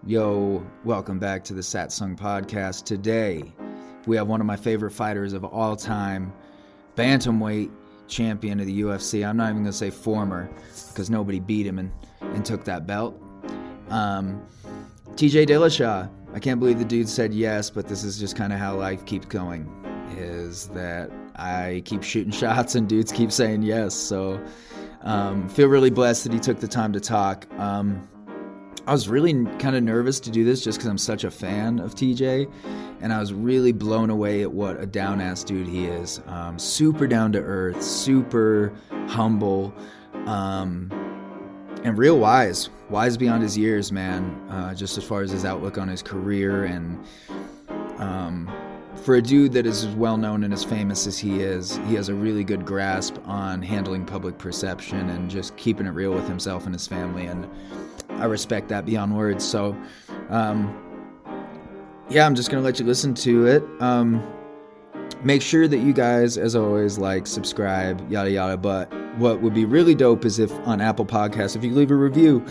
Yo, welcome back to the Satsang podcast. Today, we have one of my favorite fighters of all time, Bantamweight champion of the UFC. I'm not even going to say former, because nobody beat him and took that belt. TJ Dillashaw. I can't believe the dude said yes, but this is just kind of how life keeps going, is that I keep shooting shots and dudes keep saying yes. So, feel really blessed that he took the time to talk. I was really kind of nervous to do this just because I'm such a fan of TJ, and I was really blown away at what a down-ass dude he is. Super down-to-earth, super humble, and real wise beyond his years, man, just as far as his outlook on his career. And for a dude that is as well-known and as famous as he has a really good grasp on handling public perception and just keeping it real with himself and his family, and I respect that beyond words. So, yeah, I'm just going to let you listen to it. Make sure that you guys, as always, like, subscribe, yada, yada. But what would be really dope is if on Apple Podcasts, if you leave a review,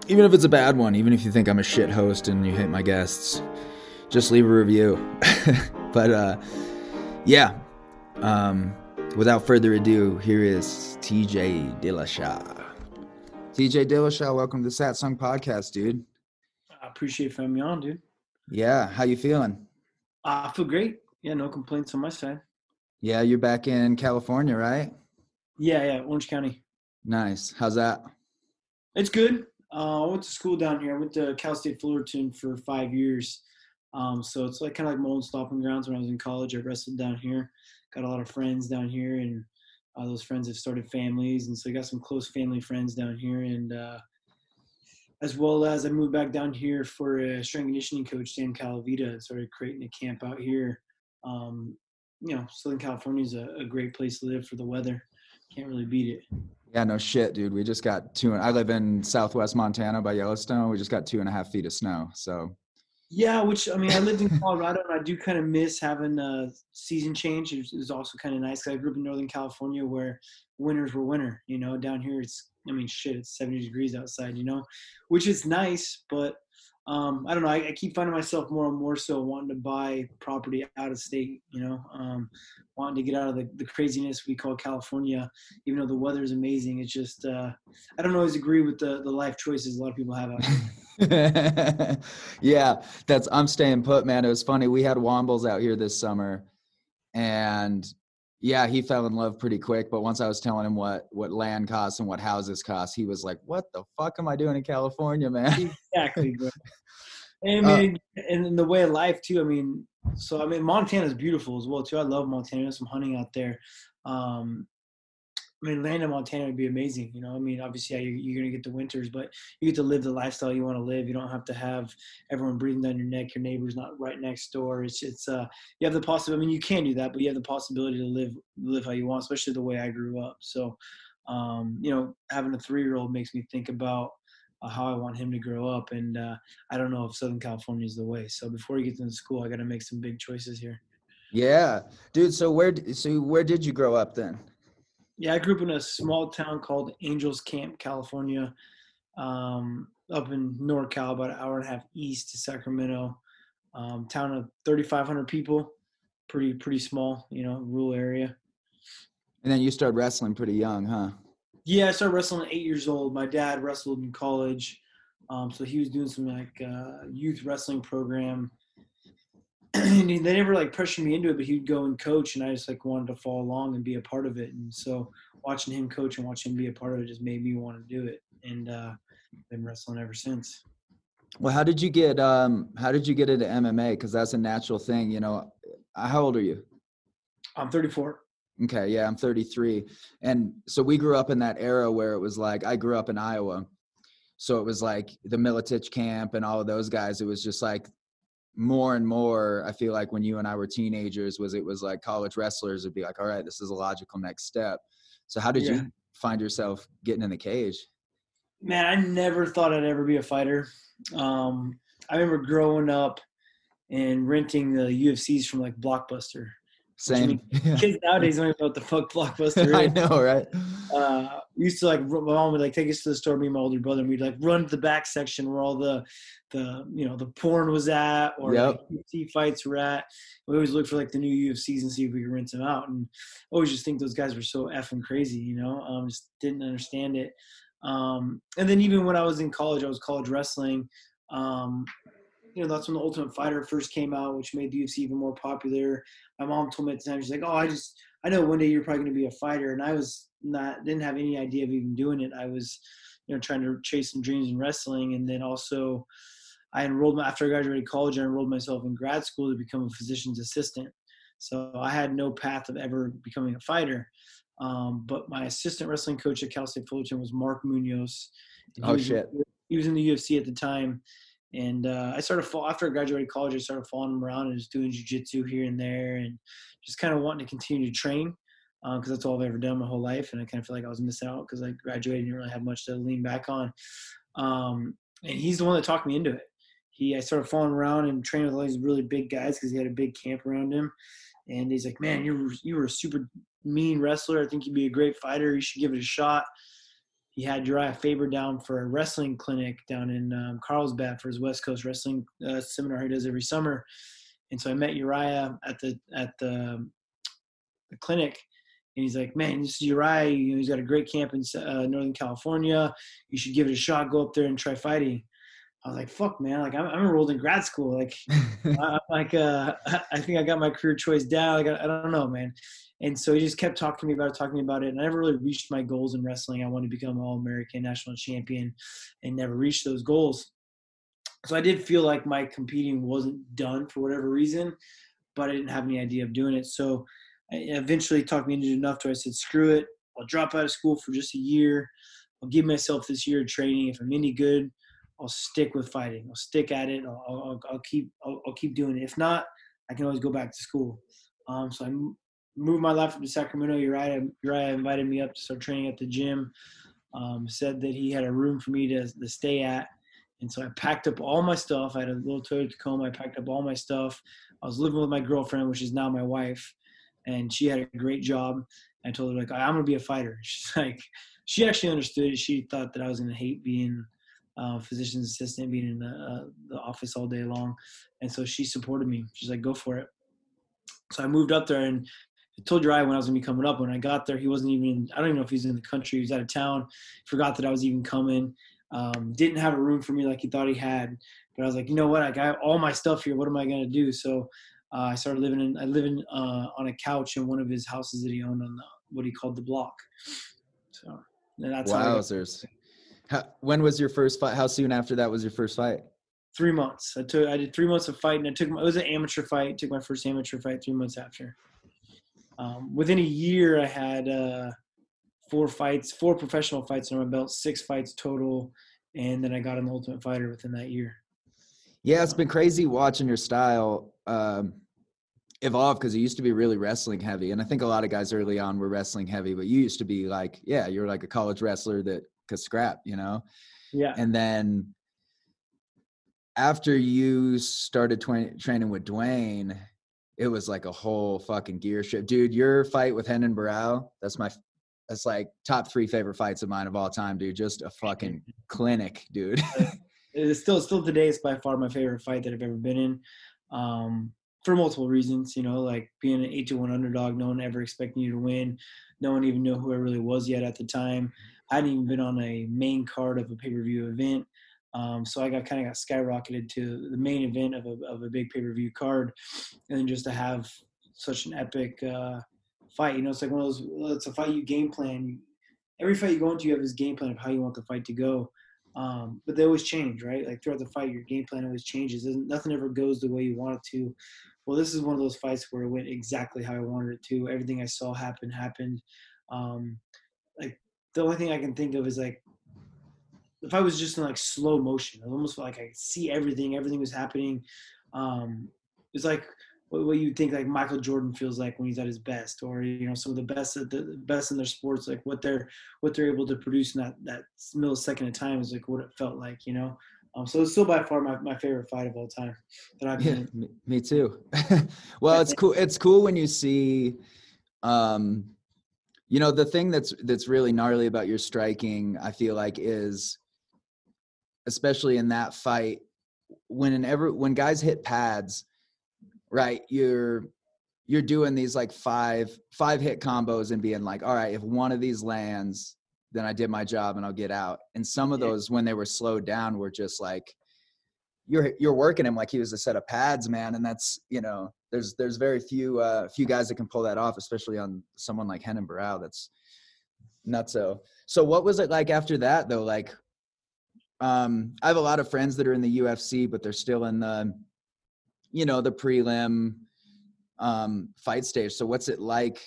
even if it's a bad one, even if you think I'm a shit host and you hate my guests, just leave a review. But, yeah, without further ado, here is TJ Dillashaw. TJ Dillashaw, welcome to the Satsang podcast, dude. I appreciate having me on, dude. Yeah, how you feeling? I feel great. Yeah, no complaints on my side. Yeah, you're back in California, right? Yeah, Orange County. Nice. How's that? It's good. I went to school down here. I went to Cal State Fullerton for 5 years. So it's like kind of like my old stomping grounds. When I was in college, I wrestled down here. Got a lot of friends down here, and those friends have started families, and so I got some close family friends down here. And as well as I moved back down here for a strength and conditioning coach, Sam Calavita, and started creating a camp out here. Southern California is a great place to live for the weather. Can't really beat it. Yeah, no shit, dude. We just got I live in Southwest Montana by Yellowstone. We just got 2.5 feet of snow. So yeah, I lived in Colorado, and I do kind of miss having a season change. It was also kind of nice because I grew up in Northern California where winters were winter. Down here it's 70 degrees outside, which is nice, but I don't know. I keep finding myself more and more so wanting to buy property out of state, wanting to get out of the craziness we call California, even though the weather is amazing. It's just, I don't always agree with the life choices a lot of people have out here. Yeah, I'm staying put, man. It was funny. We had Wombles out here this summer, and yeah, he fell in love pretty quick. But once I was telling him what land costs and what houses cost, he was like, "What the fuck am I doing in California, man?" Exactly, bro. And and in the way of life too. Montana is beautiful as well too. I love Montana. There's some hunting out there. Land in Montana would be amazing. Obviously, yeah, you're going to get the winters, but you get to live the lifestyle you want to live. You don't have to have everyone breathing down your neck. Your neighbor's not right next door. It's you have the possibility. You can do that, but you have the possibility to live how you want, especially the way I grew up. So, having a 3-year-old makes me think about how I want him to grow up. And I don't know if Southern California is the way. So before he gets into school, I got to make some big choices here. Yeah, dude. So where did you grow up then? Yeah, I grew up in a small town called Angels Camp, California, up in NorCal, about an hour and a half east to Sacramento. Town of 3,500 people, pretty small, rural area. And then you started wrestling pretty young, huh? Yeah, I started wrestling at 8 years old. My dad wrestled in college, so he was doing some youth wrestling program. And they never pressured me into it, but he'd go and coach, and I just wanted to follow along and be a part of it. And so watching him coach and watching him be a part of it just made me want to do it. And been wrestling ever since. Well, how did you get into MMA? Because that's a natural thing, How old are you? I'm 34. Okay, yeah, I'm 33. And so we grew up in that era where it was like, I grew up in Iowa. So it was like the Militich camp and all of those guys. It was just like more and more, I feel like when you and I were teenagers, it was like college wrestlers would be like, all right, this is a logical next step. So how did you find yourself getting in the cage? Man, I never thought I'd ever be a fighter. I remember growing up and renting the UFCs from Blockbuster. Which I Same. mean, kids nowadays don't even know what the fuck Blockbuster I is. know, right? We used to like, my mom would like take us to the store, me and my older brother, and we'd like run to the back section where all the the porn was at, or Yep. like UFC fights were at. We always look for like the new UFCs and see if we could rent them out. And always just think those guys were so effing crazy, just didn't understand it. And then even when I was in college, I was college wrestling. That's when the Ultimate Fighter first came out, which made the UFC even more popular. My mom told me at the time, she's like, "Oh, I know one day you're probably going to be a fighter," and I didn't have any idea of even doing it. I was, trying to chase some dreams in wrestling, and then also I enrolled after I graduated college. I enrolled myself in grad school to become a physician's assistant. So I had no path of ever becoming a fighter. But my assistant wrestling coach at Cal State Fullerton was Mark Munoz. Oh shit. He was in the UFC at the time. And after I graduated college, I started following him around and just doing jiu-jitsu here and there, and just kind of wanting to continue to train because that's all I've ever done my whole life. And I kind of feel like I was missing out because I graduated and didn't really have much to lean back on. And he's the one that talked me into it. I started following around and training with all these really big guys because he had a big camp around him. And he's like, "Man, you were a super mean wrestler. I think you'd be a great fighter. You should give it a shot." He had Uriah Faber down for a wrestling clinic down in Carlsbad for his West Coast wrestling seminar he does every summer. And so I met Uriah at the clinic, and he's like, "Man, this is Uriah. He's got a great camp in Northern California. You should give it a shot. Go up there and try fighting." I was like, "Fuck, man! Like I'm enrolled in grad school. Like, I think I got my career choice down. Like I don't know, man." And so he just kept talking to me about it. And I never really reached my goals in wrestling. I wanted to become an All-American national champion and never reached those goals. So I did feel like my competing wasn't done for whatever reason, but I didn't have any idea of doing it. So I eventually talked me into it enough to I said, "Screw it. I'll drop out of school for just a year. I'll give myself this year of training. If I'm any good, I'll stick with fighting. I'll stick at it. I'll keep doing it. If not, I can always go back to school." So I moved my life up to Sacramento. Uriah invited me up to start training at the gym. Said that he had a room for me to stay at. And so I packed up all my stuff. I had a little Toyota Tacoma. I packed up all my stuff. I was living with my girlfriend, which is now my wife. And she had a great job. I told her, like, "I'm going to be a fighter." She's like, she actually understood it. She thought that I was going to hate being physician's assistant, being in the office all day long. And so she supported me. She's like, "Go for it." So I moved up there, and I told Uriah when I was going to be coming up. When I got there, he wasn't even – I don't even know if he was in the country. He was out of town. Forgot that I was even coming. Didn't have a room for me like he thought he had. But I was like, you know what? I got all my stuff here. What am I going to do? So I started living on a couch in one of his houses that he owned on what he called the block. So that's Wowzers. When was your first fight? How soon after that was your first fight? 3 months. I did 3 months of fighting. It was an amateur fight. Took my first amateur fight 3 months after. Within a year, I had 4 professional fights under my belt, 6 fights total, and then I got an Ultimate Fighter within that year. Yeah, it's been crazy watching your style evolve because it used to be really wrestling heavy, and I think a lot of guys early on were wrestling heavy, but you used to be like, yeah, you're like a college wrestler that could scrap, Yeah. And then after you started training with Dwayne, it was like a whole fucking gear shift. Dude, your fight with Renan Barão, that's like top 3 favorite fights of mine of all time, dude. Just a fucking clinic, dude. It's still today, it's by far my favorite fight that I've ever been in. For multiple reasons, like being an 8-1 underdog, no one ever expecting you to win. No one even knew who I really was yet at the time. I hadn't even been on a main card of a pay-per-view event. So I got skyrocketed to the main event of a big pay-per-view card. And then just to have such an epic fight, it's like one of those, it's a fight you game plan. Every fight you go into, you have this game plan of how you want the fight to go. But they always change, right? Like throughout the fight, your game plan always changes. Nothing ever goes the way you want it to. Well, this is one of those fights where it went exactly how I wanted it to. Everything I saw happened. Like the only thing I can think of is like, the fight was just in like slow motion. It almost felt like I could see everything. Everything was happening. It's like what you think like Michael Jordan feels like when he's at his best, or some of the best in their sports, like what they're able to produce in that millisecond of time is like what it felt like. So it's still by far my favorite fight of all time that I've been in. Me too. Well, it's cool. It's cool when you see, the thing that's really gnarly about your striking, I feel like, is especially in that fight when guys hit pads, right? You're doing these like five hit combos and being like, all right, if one of these lands, then I did my job and I'll get out. And some of those, when they were slowed down, were just like, you're working him like he was a set of pads, man. And that's, there's very few guys that can pull that off, especially on someone like Henan Barao. That's nuts. So what was it like after that though? Like, I have a lot of friends that are in the UFC, but they're still in the, the prelim fight stage. So what's it like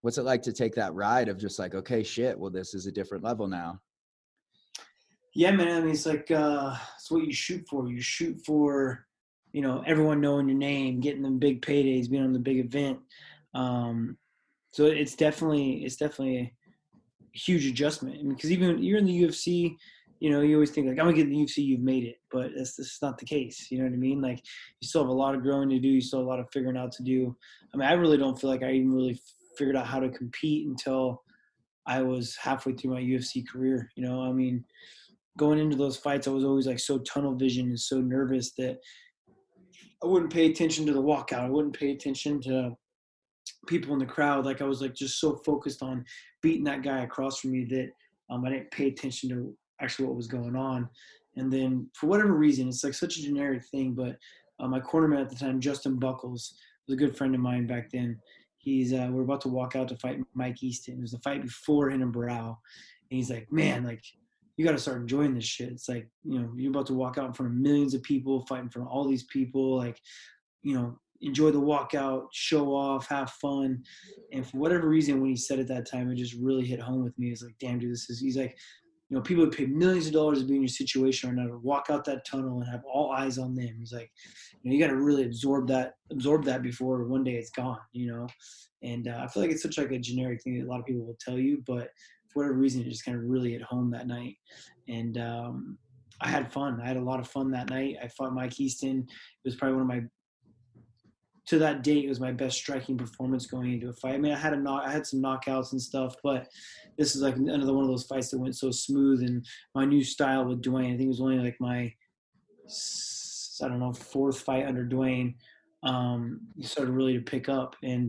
to take that ride of just like, okay, shit, well, this is a different level now? Yeah, man. I mean, it's like it's what you shoot for. You shoot for, everyone knowing your name, getting them big paydays, being on the big event. So it's definitely a huge adjustment. I mean, because even you're in the UFC, you always think like, I'm gonna get in the UFC, you've made it, but that's not the case. You know what I mean? Like, you still have a lot of growing to do. You still have a lot of figuring out to do. I mean, I really don't feel like I even really figured out how to compete until I was halfway through my UFC career. I mean, going into those fights, I was always like so tunnel vision and so nervous that I wouldn't pay attention to the walkout. I wouldn't pay attention to people in the crowd. Like, I was like just so focused on beating that guy across from me that I didn't pay attention to actually what was going on. And then for whatever reason, it's like such a generic thing, but my cornerman at the time, Justin Buckles, was a good friend of mine back then. We're about to walk out to fight Mike Easton. It was the fight before Henan Barao. And he's like, man, like, you got to start enjoying this shit. It's like, you're about to walk out in front of millions of people, fight in front of all these people, like, enjoy the walkout, show off, have fun. And for whatever reason, when he said it that time, it just really hit home with me. It's like, damn, dude, he's like, people would pay millions of dollars to be in your situation right now, to walk out that tunnel and have all eyes on them. He's like, you got to really absorb that before one day it's gone, And I feel like it's such like a generic thing that a lot of people will tell you, but for whatever reason, it just kind of really hit home that night. And I had fun. I had a lot of fun that night. I fought Mike Easton. It was probably to that date, it was my best striking performance going into a fight. I mean, I had some knockouts and stuff, but this is like another one of those fights that went so smooth. And my new style with Dwayne, I think it was only like my, I don't know, fourth fight under Dwayne. He started really to pick up, and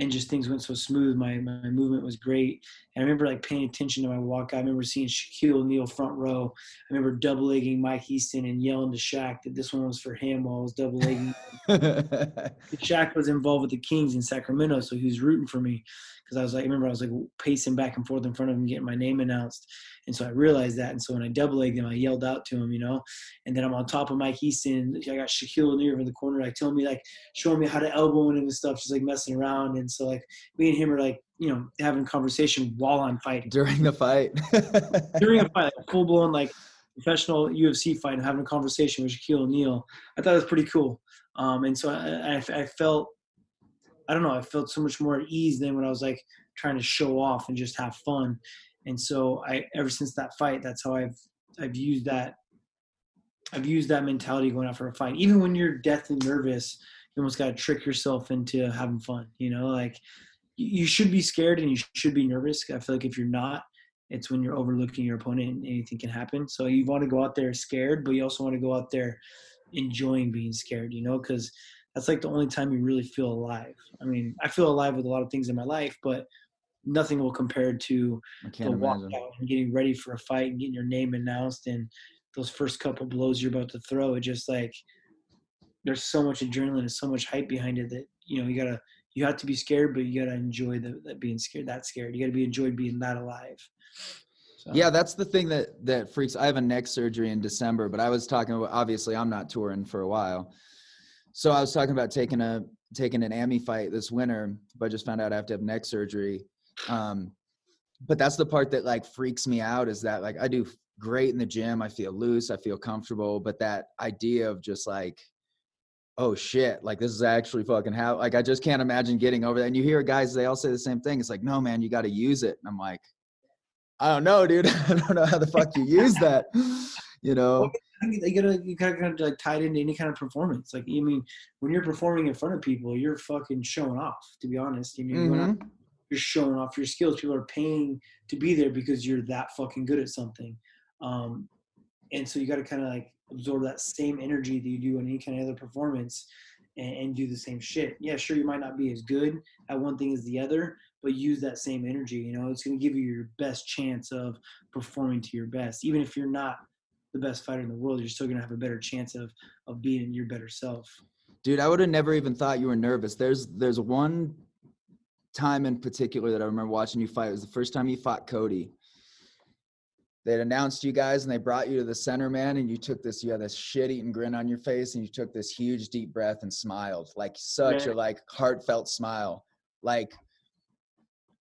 just things went so smooth. My movement was great. And I remember like paying attention to my walkout. I remember seeing Shaquille O'Neal front row. I remember double legging Mike Easton and yelling to Shaq that this one was for him while I was double legging. Shaq was involved with the Kings in Sacramento, so he was rooting for me because I was like pacing back and forth in front of him, getting my name announced. And so I realized that. And so when I double legged him, I yelled out to him, and then I'm on top of Mike Easton. I got Shaquille O'Neal in the corner, like telling me, like showing me how to elbow him and stuff, just like messing around. And so like me and him are like, having a conversation while I'm fighting. During the fight. During a fight, like full blown like professional UFC fight, and having a conversation with Shaquille O'Neal. I thought it was pretty cool. And so I felt, I don't know, I felt so much more at ease than when I was like trying to show off and just have fun. And so ever since that fight, that's how I've used that. I've used that mentality going out for a fight. Even when you're deathly nervous, you almost got to trick yourself into having fun. Like you should be scared and you should be nervous. I feel like if you're not, it's when you're overlooking your opponent and anything can happen. So you want to go out there scared, but you also want to go out there enjoying being scared, because that's like the only time you really feel alive. I mean, I feel alive with a lot of things in my life, but nothing will compare to the walkout and getting ready for a fight and getting your name announced and those first couple blows you're about to throw. It just like, there's so much adrenaline and so much hype behind it that, you have to be scared, but you got to enjoy that being scared, that scared. You got to be enjoyed being that alive. So. Yeah, that's the thing that freaks. I have a neck surgery in December, but I was talking about, obviously I'm not touring for a while. So I was talking about taking an AMI fight this winter, but I just found out I have to have neck surgery. But that's the part that like freaks me out, is that like I do great in the gym. I feel loose, I feel comfortable, but that idea of just like, oh shit, like this is actually fucking how, like, I just can't imagine getting over that. And you hear guys, they all say the same thing. It's like, no, man, you got to use it. And I'm like, I don't know, dude. I don't know how the fuck you use that, you Well, know? I think you gotta kind of like tie it into any kind of performance. Like, I mean, when you're performing in front of people, you're fucking showing off, to be honest. You know, you're going out, Mm-hmm. you're showing off your skills. People are paying to be there because you're that fucking good at something. Um, and so you got to kind of like absorb that same energy that you do in any kind of other performance, and do the same shit. Yeah, sure, you might not be as good at one thing as the other, but use that same energy. You know, it's going to give you your best chance of performing to your best. Even if you're not the best fighter in the world, you're still going to have a better chance of being your better self. Dude, I would have never even thought you were nervous. There's one time in particular that I remember watching you fight. It was the first time you fought Cody. They'd announced you guys and they brought you to the center, man, and you took this, you had this shit-eating grin on your face, and you took this huge deep breath and smiled, like such a like heartfelt smile. Like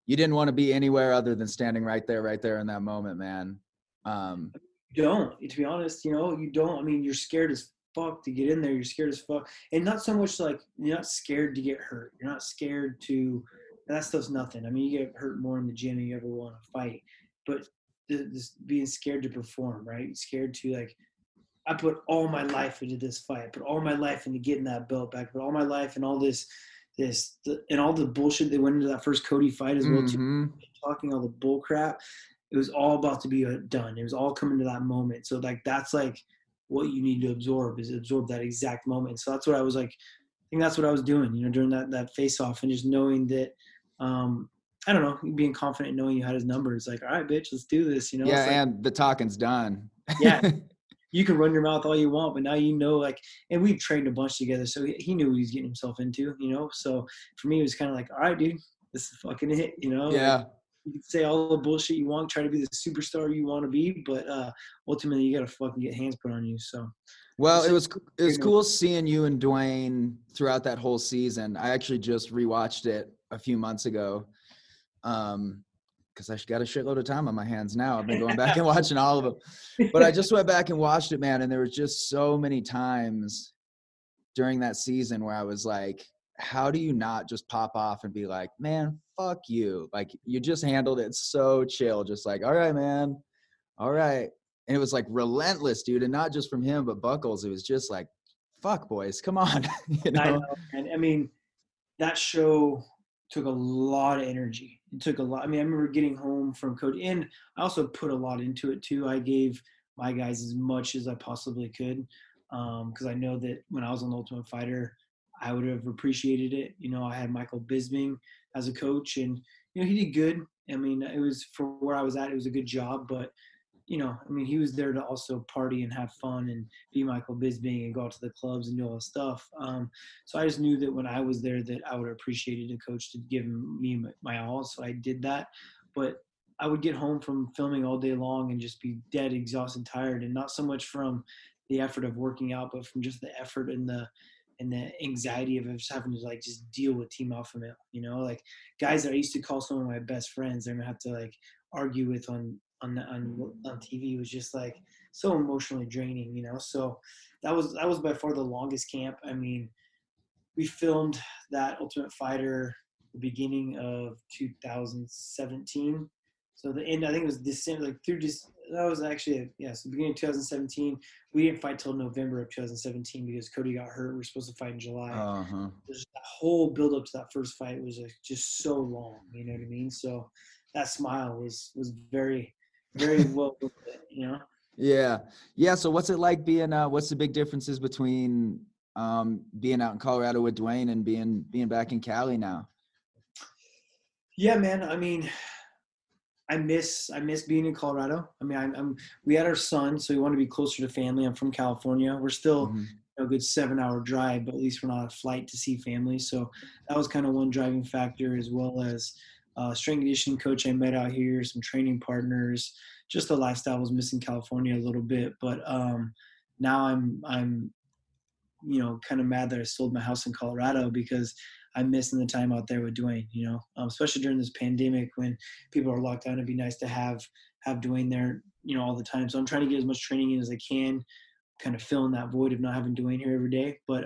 you didn't want to be anywhere other than standing right there in that moment, man. You don't, to be honest, you know, you don't. I mean, you're scared as fuck to get in there. You're scared as fuck. And not so much like you're not scared to get hurt. You're not scared to, that stuff's nothing. I mean, you get hurt more in the gym than you ever want to fight. But this being scared to perform, right? Scared to like, I put all my life into this fight. I put all my life into getting that belt back. I put all my life and all and all the bullshit that went into that first Cody fight as well, too. Talking all the bull crap. It was all about to be done. It was all coming to that moment. So like that's like what you need to absorb that exact moment. So that's what I was like. I think that's what I was doing, you know, during that face off, and just knowing that, I don't know, being confident, knowing you had his number. It's like, all right, bitch, let's do this. You know, Yeah, it's like, and the talking's done. yeah, you can run your mouth all you want, but now you know, like, and we've trained a bunch together, so he knew what he was getting himself into, you know. So for me, it was kind of like, all right, dude, this is fucking it, you know. Yeah. Like, you can say all the bullshit you want, try to be the superstar you want to be, but ultimately you got to fucking get hands put on you. So, Well, it was cool seeing you and Dwayne throughout that whole season. I actually just rewatched it a few months ago, because I got a shitload of time on my hands now. I've been going back and watching all of them, but I just went back and watched it, man, and there was just so many times during that season where I was like, how do you not just pop off and be like, man, fuck you? Like, you just handled it so chill, just like, all right, man, all right. And it was like relentless, dude. And not just from him, but Buckles. It was just like, fuck, boys, come on. You know? I know, and I mean, that show took a lot of energy. It took a lot. I mean, I remember getting home from Cody, and I also put a lot into it too. I gave my guys as much as I possibly could, because I know that when I was on the Ultimate Fighter, I would have appreciated it. You know, I had Michael Bisping as a coach, and you know he did good. I mean, it was for where I was at, it was a good job, but you know, I mean, he was there to also party and have fun and be Michael Bisping and go out to the clubs and do all the stuff. So I just knew that when I was there that I would have appreciated a coach to give me my all. So I did that. But I would get home from filming all day long and just be dead, exhausted, tired, and not so much from the effort of working out, but from just the effort and the anxiety of just having to like just deal with Team Alpha Male, you know, like guys that I used to call some of my best friends, they're gonna have to like argue with on TV was just like so emotionally draining, you know. So that was by far the longest camp. I mean, we filmed that Ultimate Fighter the beginning of 2017. So the end, I think it was December, like through just that was actually so beginning of 2017. We didn't fight till November of 2017 because Cody got hurt. We were supposed to fight in July. Just that whole build up to that first fight was like just so long. You know what I mean? So that smile was very, very well worth it, you know? Yeah. So what's it like being, what's the big differences between being out in Colorado with Dwayne and being back in Cali now? Yeah, man. I mean, I miss being in Colorado. I mean, we had our son, so we want to be closer to family. I'm from California. We're still a good 7-hour drive, but at least we're not on a flight to see family. So that was kind of one driving factor, as well as strength conditioning coach I met out here, some training partners. Just the lifestyle was missing California a little bit, but now I'm you know, kind of mad that I sold my house in Colorado because I'm missing the time out there with Dwayne, you know, especially during this pandemic when people are locked down. It'd be nice to have Dwayne there, you know, all the time. So I'm trying to get as much training in as I can. kind of filling that void of not having Dwayne here every day. But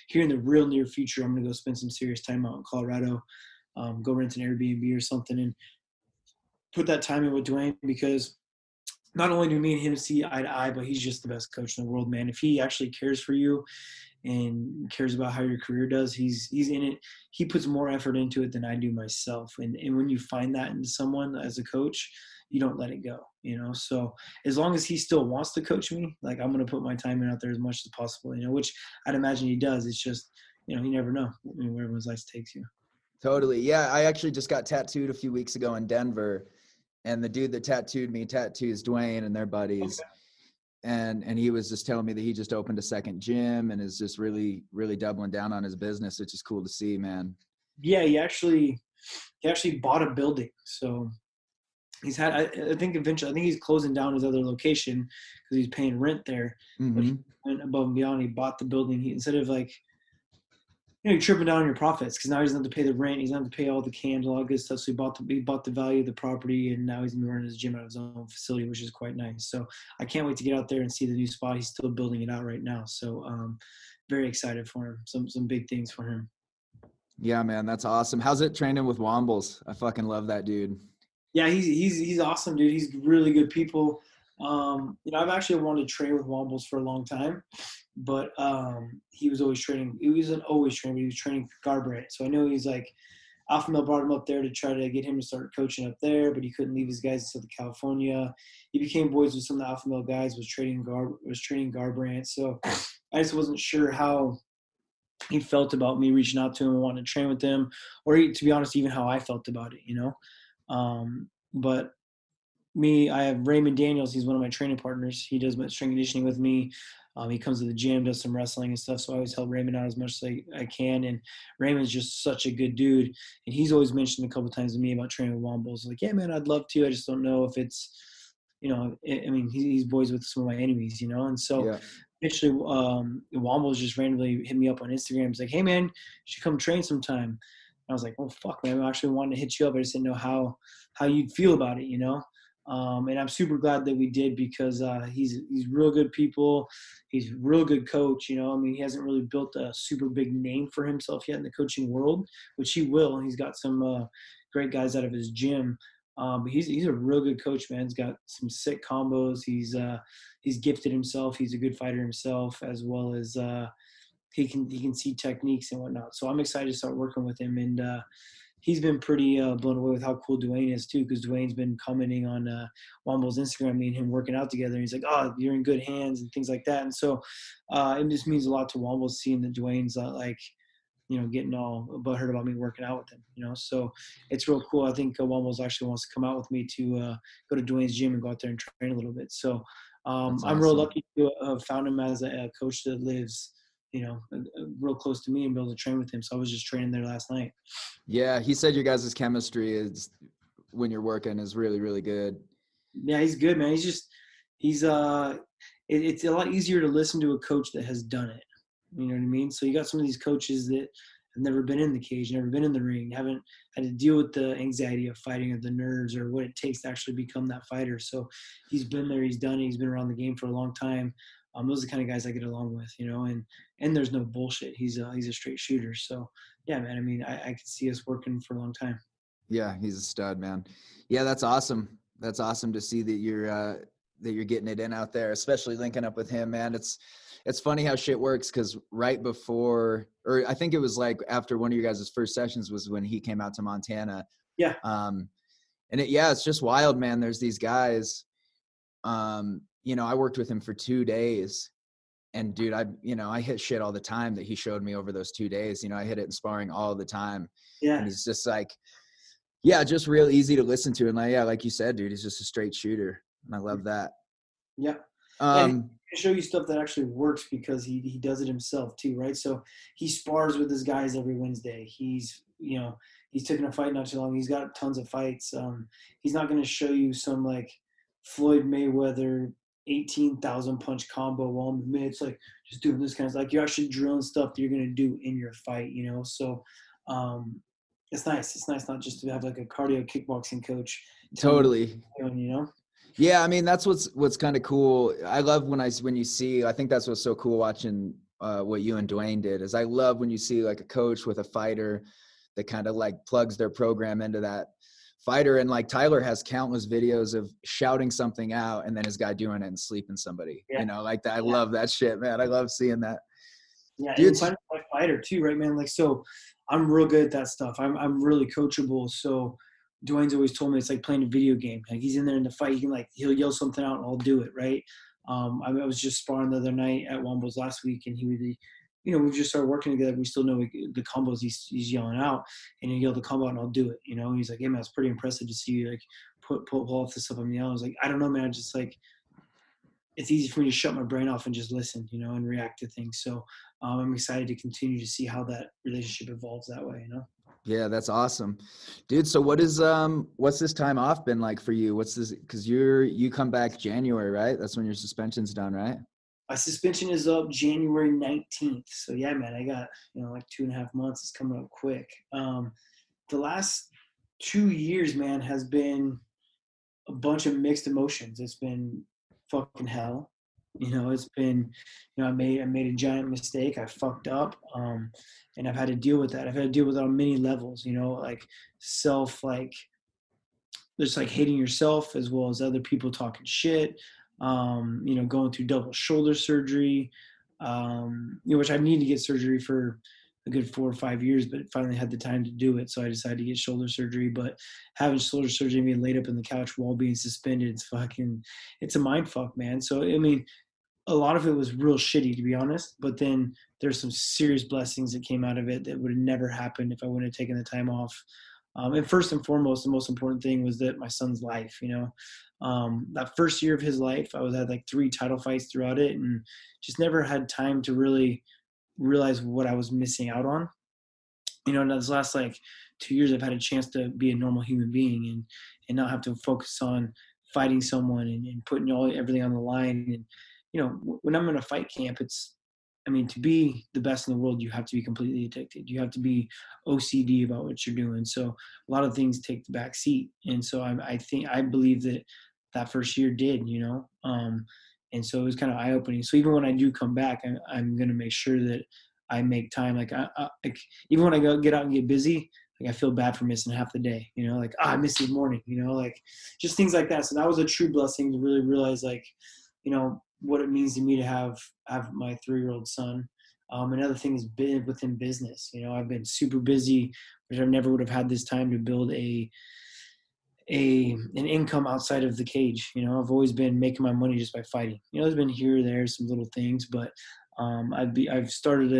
here in the real near future, I'm going to go spend some serious time out in Colorado, go rent an Airbnb or something and put that time in with Dwayne, because not only do me and him see eye to eye, but he's just the best coach in the world, man. If he actually cares for you and cares about how your career does, he's in it. He puts more effort into it than I do myself. And when you find that in someone as a coach, you don't let it go, you know? So as long as he still wants to coach me, like, I'm going to put my time in out there as much as possible, you know, which I'd imagine he does. It's just, you know, you never know where everyone's life takes you. Totally. Yeah. I actually just got tattooed a few weeks ago in Denver, and the dude that tattooed me tattoos Dwayne, and they're buddies. Okay. And he was just telling me that he just opened a second gym and is just really, really doubling down on his business, which is cool to see, man. Yeah. He actually bought a building. So he's had, I think eventually, he's closing down his other location because he's paying rent there. Mm-hmm. But he went above and beyond. He bought the building. He, instead of like, you know, you're tripping down on your profits, because now he doesn't have to pay the rent. He doesn't have to pay all the cams, all that good stuff. So he bought the value of the property, and now he's gonna be running his gym out of his own facility, which is quite nice. So I can't wait to get out there and see the new spot. He's still building it out right now. So very excited for him. Some big things for him. Yeah, man, that's awesome. How's it training with Wombles? I fucking love that dude. Yeah, he's awesome, dude. He's really good people. You know, I've actually wanted to train with Wombles for a long time, but he was always training. He wasn't always training, but he was training Garbrandt. So I know he's like, Alpha Male brought him up there to try to get him to start coaching up there, but he couldn't leave his guys in Southern California. He became boys with some of the Alpha Male guys, was training Garbrandt. So I just wasn't sure how he felt about me reaching out to him and wanting to train with him, or to be honest, even how I felt about it, you know. But I have Raymond Daniels. He's one of my training partners. He does my strength conditioning with me. He comes to the gym, does some wrestling and stuff. So I always help Raymond out as much as I can. And Raymond's just such a good dude. And he's always mentioned a couple of times to me about training with Wombles. Like, yeah, man, I'd love to. I just don't know if it's, you know, I mean, he's boys with some of my enemies, you know? And so eventually Wombles just randomly hit me up on Instagram. He's like, hey, man, you should come train sometime. And I was like, oh, fuck, man, I actually wanted to hit you up. I just didn't know how you'd feel about it, you know? And I'm super glad that we did, because he's real good people. He's a real good coach. You know, I mean, he hasn't really built a super big name for himself yet in the coaching world, which he will. He's got some great guys out of his gym. But he's a real good coach, man. He's got some sick combos. He's gifted himself. He's a good fighter himself, as well as he can see techniques and whatnot. So I'm excited to start working with him. And he's been pretty blown away with how cool Dwayne is too, because Dwayne's been commenting on Womble's Instagram, me and him working out together. And he's like, oh, you're in good hands and things like that. And so it just means a lot to Womble seeing that Dwayne's like, you know, getting all butthurt about me working out with him, you know. So it's real cool. I think Wombles actually wants to come out with me to go to Dwayne's gym and go out there and train a little bit. So awesome. I'm real lucky to have found him as a coach that lives, you know, real close to me and be able to train with him. So I was just training there last night. Yeah, he said your guys' chemistry is, when you're working, is really, really good. Yeah, he's good, man. It's a lot easier to listen to a coach that has done it. You know what I mean? So you got some of these coaches that have never been in the cage, never been in the ring, haven't had to deal with the anxiety of fighting or the nerves or what it takes to actually become that fighter. So he's been there, he's done it, he's been around the game for a long time. Those are the kind of guys I get along with, you know, and there's no bullshit. He's a straight shooter. So yeah, man, I mean, I could see us working for a long time. Yeah, he's a stud, man. Yeah, that's awesome. That's awesome to see that you're getting it in out there, especially linking up with him, man. It's funny how shit works, because right before, or I think it was like after one of your guys' first sessions was when he came out to Montana. Yeah. It's just wild, man. There's these guys, you know, I worked with him for 2 days, and dude, I hit shit all the time that he showed me over those 2 days. You know, I hit it in sparring all the time. Yeah. And he's just like, yeah, just real easy to listen to. And like you said, dude, he's just a straight shooter. And I love that. Yeah. And I show you stuff that actually works, because he does it himself too, right? So he spars with his guys every Wednesday. He's taking a fight not too long. He's got tons of fights. He's not going to show you some like Floyd Mayweather 18,000 punch combo while in the midst, like just doing this kind of, like, you're actually drilling stuff that you're going to do in your fight, you know? So it's nice. It's nice not just to have like a cardio kickboxing coach. Totally. You know? Yeah, I mean that's what's kind of cool. I love when you see. I think that's what's so cool watching what you and Dwayne did. Is I love when you see like a coach with a fighter that kind of like plugs their program into that fighter. And like Tyler has countless videos of shouting something out and then his guy doing it and sleeping somebody. Yeah. You know, like that. I Yeah. love that shit, man. I love seeing that. Yeah, Dude, and fighting like fighter too, right, man? Like, so I'm real good at that stuff. I'm really coachable. So Dwayne's always told me it's like playing a video game. Like he's in there in the fight, he can like he'll yell something out and I'll do it, right? I was just sparring the other night at Wombles last week, and he would, we've just started working together. We still know the combos he's yelling out, and he yelled the combo out and I'll do it. And he's like, "Hey man, it's pretty impressive to see you like pull off this stuff on me." I was like, "I don't know, man. Just like it's easy for me to shut my brain off and just listen, and react to things." So I'm excited to continue to see how that relationship evolves that way. yeah, that's awesome, dude. So what's this time off been like for you? What's this? Because you come back January, right? That's when your suspension's done, right? My suspension is up January 19th. So yeah, man, I got, like 2.5 months. It's coming up quick. The last 2 years, man, has been a bunch of mixed emotions. It's been fucking hell. It's been, I made a giant mistake. I fucked up. And I've had to deal with that. I've had to deal with it on many levels, like like just like hating yourself as well as other people talking shit. Going through double shoulder surgery, which I need to get surgery for a good 4 or 5 years, but finally had the time to do it. So I decided to get shoulder surgery. But having shoulder surgery and being laid up in the couch while being suspended, it's a mind fuck, man. So, I mean, a lot of it was real shitty, to be honest. But then there's some serious blessings that came out of it that would have never happened if I wouldn't have taken the time off. And first and foremost, the most important thing was that my son's life, that first year of his life, I had like 3 title fights throughout it and just never had time to really realize what I was missing out on. In those last like 2 years, I've had a chance to be a normal human being and not have to focus on fighting someone and putting everything on the line. And, when I'm in a fight camp, to be the best in the world, you have to be completely addicted. You have to be OCD about what you're doing. So a lot of things take the back seat. And so I believe that first year did, and so it was kind of eye opening. So even when I do come back, I'm going to make sure that I make time. Like, like even when I get out and get busy, like I feel bad for missing half the day, like, I missed this morning, like just things like that. So that was a true blessing to really realize, like, what it means to me to have my 3-year-old son. Another thing is been within business. I've been super busy, which I never would have had this time to build an income outside of the cage. I've always been making my money just by fighting. There's been here or there some little things, but I've started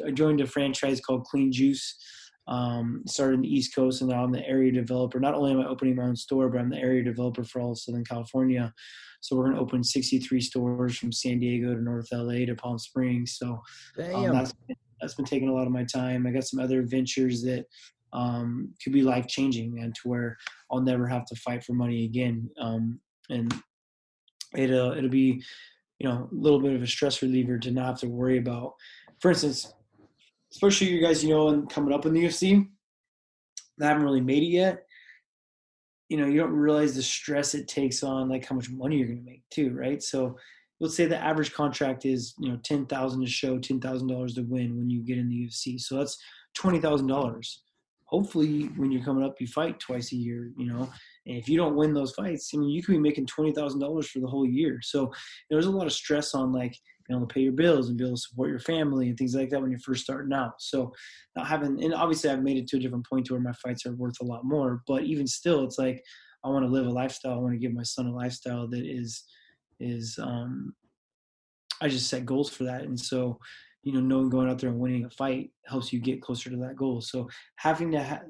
I joined a franchise called Clean Juice. Started in the East Coast, and now I'm the area developer. Not only am I opening my own store, but I'm the area developer for all of Southern California. So we're going to open 63 stores from San Diego to North LA to Palm Springs. So that's been taking a lot of my time. I got some other ventures that could be life changing, and to where I'll never have to fight for money again. And it'll be, a little bit of a stress reliever to not have to worry about, for instance, especially you guys, and coming up in the UFC that haven't really made it yet. You don't realize the stress it takes on, like, how much money you're going to make too, right? So let's say the average contract is, $10,000 to show, $10,000 to win when you get in the UFC. So that's $20,000. Hopefully when you're coming up, you fight twice a year, and if you don't win those fights, you could be making $20,000 for the whole year. So there's a lot of stress on, like, being able to pay your bills and be able to support your family and things like that when you're first starting out. So and obviously I've made it to a different point to where my fights are worth a lot more, but even still, it's like, I want to live a lifestyle. I want to give my son a lifestyle that is I just set goals for that. And so, knowing going out there and winning a fight helps you get closer to that goal. So having to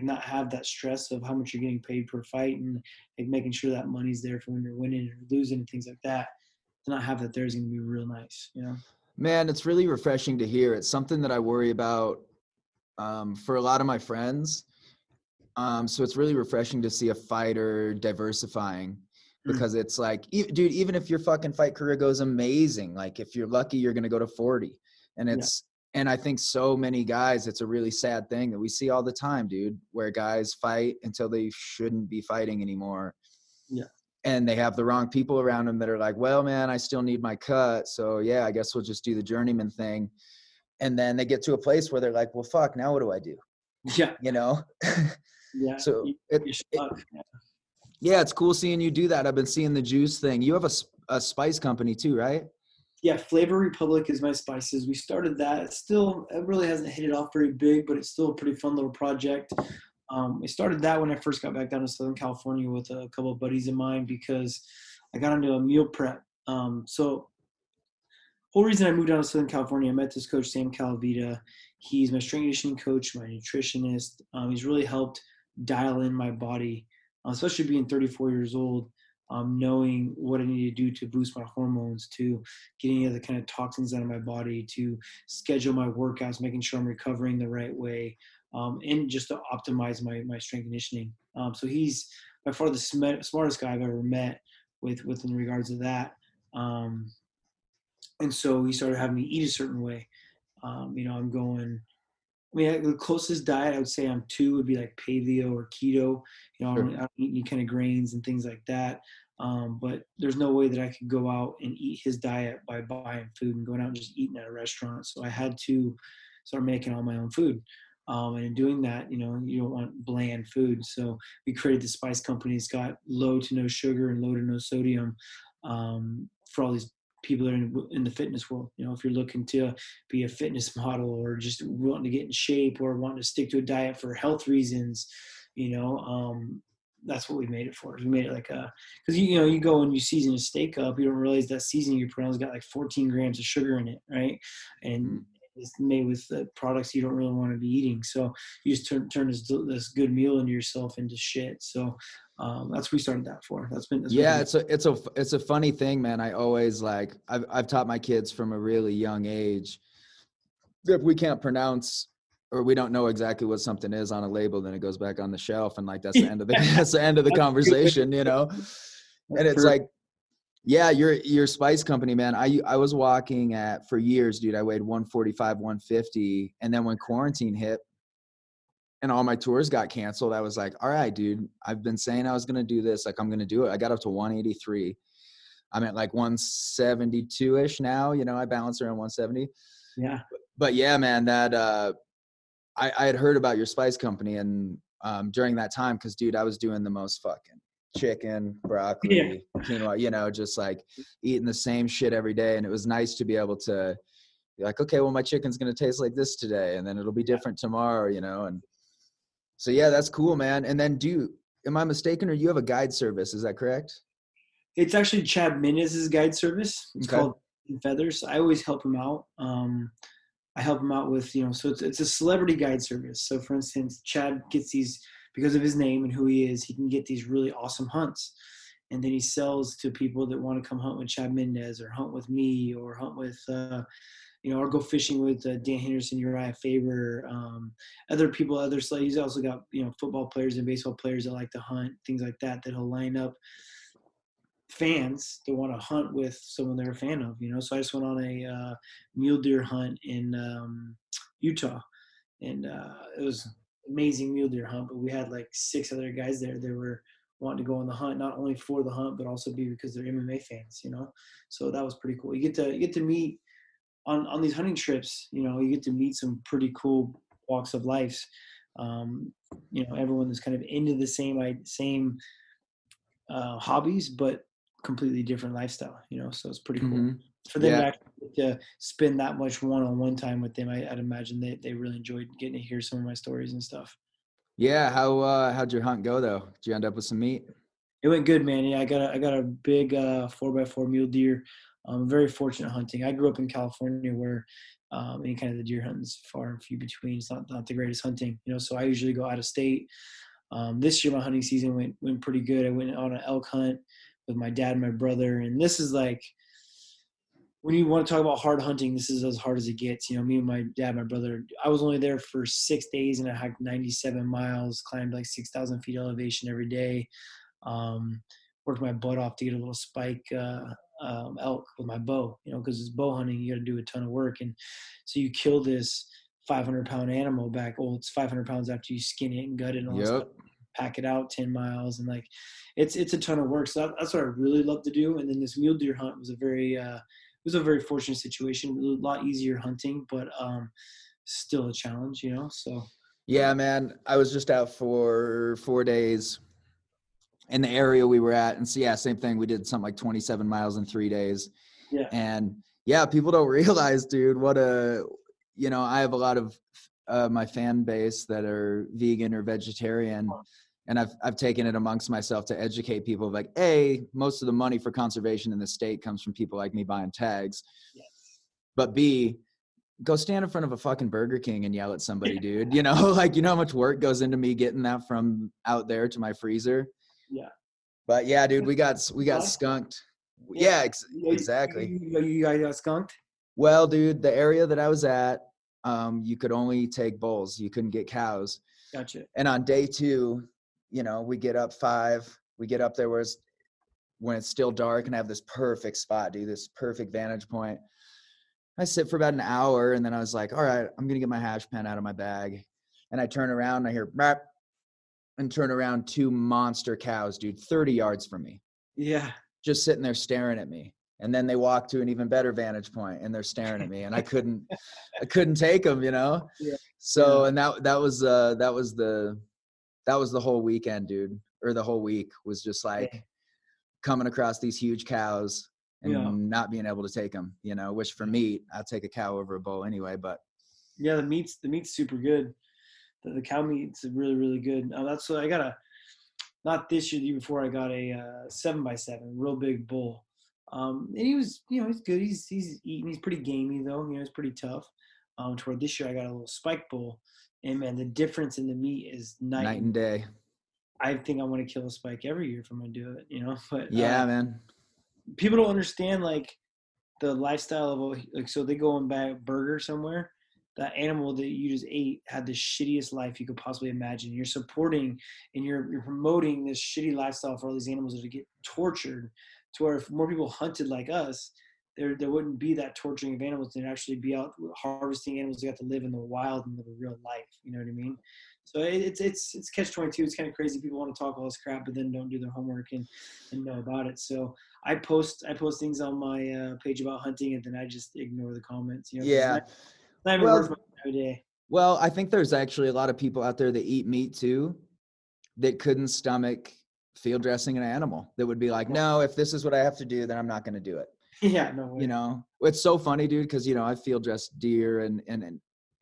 not have that stress of how much you're getting paid per fight, and like making sure that money's there for when you're winning or losing and things like that, to not have that there is going to be real nice. Man, it's really refreshing to hear. It's something that I worry about for a lot of my friends. So it's really refreshing to see a fighter diversifying, because it's like, dude, even if your fucking fight career goes amazing, like if you're lucky, you're going to go to 40. And and I think so many guys, it's a really sad thing that we see all the time, dude, where guys fight until they shouldn't be fighting anymore. Yeah. and they have the wrong people around them that are like, well, man, I still need my cut. So yeah, I guess we'll just do the journeyman thing. And then they get to a place where they're like, well, fuck, now what do I do? Yeah. You know? Yeah. So You're stuck. yeah, it's cool seeing you do that. I've been seeing the juice thing. You have a spice company too, right? Yeah, Flavor Republic is my spices. We started that. It really hasn't hit it off very big, but it's still a pretty fun little project. We started that when I first got back down to Southern California with a couple of buddies of mine because I got into a meal prep. So whole reason I moved down to Southern California, I met this coach, Sam Calavita. He's my strength conditioning coach, my nutritionist. He's really helped dial in my body, especially being 34 years old, knowing what I need to do to boost my hormones, to get any of the kind of toxins out of my body, to schedule my workouts, making sure I'm recovering the right way, and just to optimize my strength conditioning. So he's by far the smartest guy I've ever met with in regards to that. And so he started having me eat a certain way. I'm going, the closest diet I would say I'm to would be like paleo or keto. I don't eat any kind of grains and things like that. But there's no way that I could go out and eat his diet by buying food and going out and just eating at a restaurant. So I had to start making all my own food. And in doing that, you don't want bland food. So we created the spice company. It's got low to no sugar and low to no sodium for all these people that are in the fitness world. If you're looking to be a fitness model or just wanting to get in shape or wanting to stick to a diet for health reasons, that's what we made it for. We made it like because you go and you season a steak up, you don't realize that seasoning you put on has got like 14 grams of sugar in it, right? And it's made with products you don't really want to be eating. So you just turn this good meal into yourself into shit. So that's what we started that for. It's a funny thing, man. I always I've taught my kids from a really young age. If we can't pronounce or we don't know exactly what something is on a label, then it goes back on the shelf, and that's the end of the that's the end of the conversation, And it's like, yeah, your spice company, man. I was walking for years, dude. I weighed 145, 150, and then when quarantine hit and all my tours got canceled, I was like, all right, dude, I've been saying I was going to do this. Like, I'm going to do it. I got up to 183. I'm at like 172-ish now. I balance around 170. Yeah. But yeah, man, that I had heard about your spice company, and during that time, because, dude, I was doing the most fucking chicken, broccoli, quinoa, just like eating the same shit every day. And it was nice to be able to be like, okay, well, my chicken's going to taste like this today, and then it'll be different tomorrow, and so, yeah, that's cool, man. And then am I mistaken, or you have a guide service? Is that correct? It's actually Chad Mendez's guide service. It's called Feathers. I always help him out. I help him out with, so it's a celebrity guide service. So for instance, Chad gets these, because of his name and who he is, he can get these really awesome hunts. And then he sells to people that want to come hunt with Chad Mendez or hunt with me or hunt with, or go fishing with Dan Henderson, Uriah Faber, other people, he's also got, football players and baseball players that like to hunt, things like that he'll line up fans that want to hunt with someone they're a fan of, So I just went on a mule deer hunt in Utah, and it was an amazing mule deer hunt, but we had like 6 other guys there. They were wanting to go on the hunt, not only for the hunt, but also because they're MMA fans, So that was pretty cool. You get to meet on these hunting trips, you get to meet some pretty cool walks of life. Everyone is kind of into the same hobbies, but completely different lifestyle, so it's pretty cool for them to actually to spend that much one-on-one time with them. I'd imagine they really enjoyed getting to hear some of my stories and stuff. Yeah. How'd your hunt go though? Did you end up with some meat? It went good, man. Yeah, I got a big 4x4 mule deer. Very fortunate hunting. I grew up in California where any kind of the deer hunting is far and few between. It's not the greatest hunting, so I usually go out of state. This year my hunting season went pretty good. I went on an elk hunt with my dad and my brother, and this is like, when you want to talk about hard hunting, this is as hard as it gets. Me and my dad and my brother, I was only there for 6 days, and I hiked 97 miles, climbed like 6,000 feet elevation every day. Worked my butt off to get a little spike elk with my bow, because it's bow hunting, you got to do a ton of work. And so you kill this 500-pound animal back. Well, it's 500 pounds after you skin it and gut it and all that stuff. pack it out 10 miles, and like it's a ton of work. So that's what I really love to do. And then this mule deer hunt was a very fortunate situation. A lot easier hunting, but still a challenge, you know. So Yeah, man, I was just out for 4 days in the area we were at, and so yeah, same thing. We did something like 27 miles in 3 days. yeah, And yeah, people don't realize, dude, I have a lot of my fan base that are vegan or vegetarian, and I've taken it amongst myself to educate people like, A, most of the money for conservation in the state comes from people like me buying tags. yes. But B, go stand in front of a fucking Burger King and yell at somebody, dude. Like, how much work goes into me getting that from out there to my freezer. Yeah. But yeah, dude, we got skunked. Yeah, exactly. You guys got skunked? Well, dude, the area that I was at, you could only take bulls. You couldn't get cows. Gotcha. And on day 2, we get up 5. We get up there when it's still dark, and I have this perfect spot, dude, this perfect vantage point. I sit for about an hour, and then I was like, all right, I'm going to get my hash pen out of my bag. And I turn around, and I hear, "Brap," and turn around, 2 monster cows, dude, 30 yards from me. Yeah. Just sitting there staring at me. And then they walk to an even better vantage point, and they're staring at me, and I couldn't take them, Yeah. So, and that was the whole weekend, dude, or the whole week was just like coming across these huge cows and not being able to take them, which for meat, I'd take a cow over a bull anyway, but yeah, the meat's super good. The cow meat's really, really good. That's what I got not this year, the year before, I got a 7x7, real big bull. And he was, he's good. He's eating. He's pretty gamey though. He's pretty tough. Toward this year, I got a little spike bull, and man, the difference in the meat is night and day. I think I want to kill a spike every year if I'm gonna do it, But yeah, man, people don't understand like the lifestyle of like, so they go and buy a burger somewhere. That animal that you just ate had the shittiest life you could possibly imagine. You're supporting and you're promoting this shitty lifestyle for all these animals that get tortured, to where if more people hunted like us, there wouldn't be that torturing of animals. They'd actually be out harvesting animals that got to live in the wild and live a real life. You know what I mean? So it's catch-22. It's kind of crazy. People want to talk all this crap, but then don't do their homework and know about it. So I post things on my page about hunting, and then I just ignore the comments. Yeah. Not even worth my time every day. Well, I think there's actually a lot of people out there that eat meat too that couldn't stomach field dressing an animal, that would be like, no, if this is what I have to do, then I'm not going to do it. Yeah, no way. It's so funny, dude, because I field dressed deer and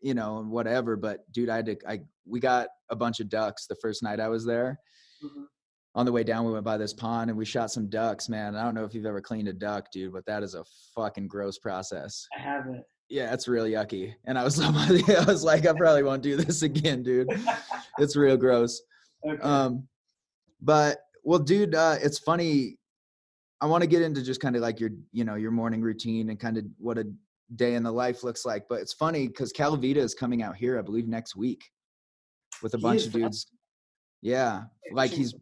whatever, but dude, we got a bunch of ducks the first night I was there. Mm-hmm. On the way down, we went by this pond and we shot some ducks, man. I don't know if you've ever cleaned a duck, dude, but that is a fucking gross process. I haven't. Yeah, it's real yucky. And I was like, I probably won't do this again, dude. It's real gross. Okay. But well, dude, it's funny. I want to get into just kind of like your morning routine and kind of what a day in the life looks like. But it's funny because Calavita is coming out here, I believe, next week with a bunch of dudes. Yeah, like he's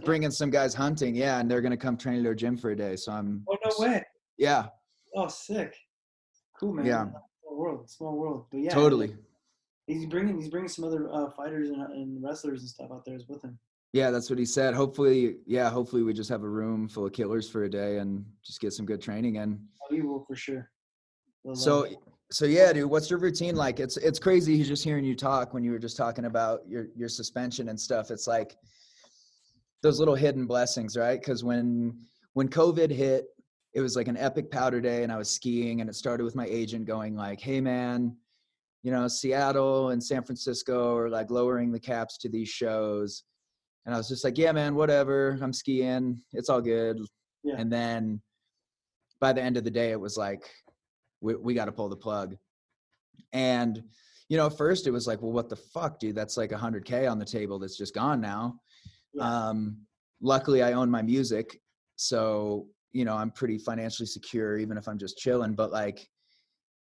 bringing some guys hunting. Yeah, and they're gonna come train at our gym for a day. So I'm. Oh, no way. Yeah. Oh, sick. Cool, man. Yeah. Small world. But yeah. Totally. He's bringing some other fighters and wrestlers and stuff out there with him. Yeah, that's what he said. Hopefully we just have a room full of killers for a day and just get some good training in. Oh, you will for sure. So yeah, dude, what's your routine like? It's crazy just hearing you talk when you were just talking about your suspension and stuff. It's like those little hidden blessings, right? Because when COVID hit, it was like an epic powder day and I was skiing, and it started with my agent going like, hey man, Seattle and San Francisco are like lowering the caps to these shows. And I was just like, yeah, man, whatever. I'm skiing. It's all good. Yeah. And then by the end of the day, it was like, we got to pull the plug. And, first it was like, well, what the fuck, dude? That's like $100K on the table that's just gone now. Yeah. Luckily, I own my music. So, I'm pretty financially secure, even if I'm just chilling. But like,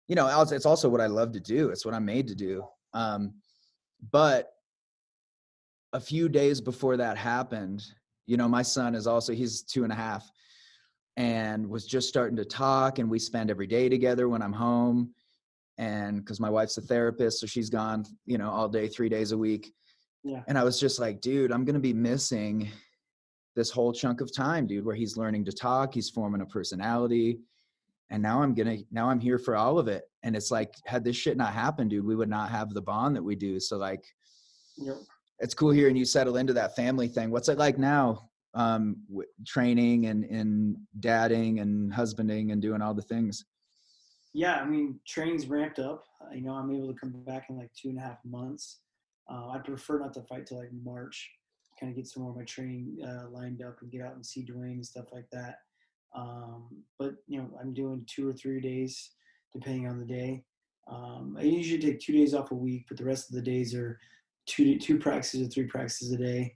it's also what I love to do. It's what I'm made to do. But a few days before that happened, my son is also, he's 2.5 and was just starting to talk, and we spend every day together when I'm home. And cause my wife's a therapist, so she's gone, all day, 3 days a week. Yeah. And I was just like, dude, I'm going to be missing this whole chunk of time, dude, where he's learning to talk, he's forming a personality. And now I'm here for all of it. And it's like, had this shit not happened, dude, we would not have the bond that we do. So like, Yep. it's cool hearing you settle into that family thing. What's it like now? Training and dadding and husbanding and doing all the things. Yeah, I mean, training's ramped up. I'm able to come back in like 2.5 months. I prefer not to fight till like March, kind of get some more of my training lined up and get out and see Dwayne and stuff like that. But I'm doing 2 or 3 days depending on the day. I usually take 2 days off a week, but the rest of the days are two practices or 3 practices a day.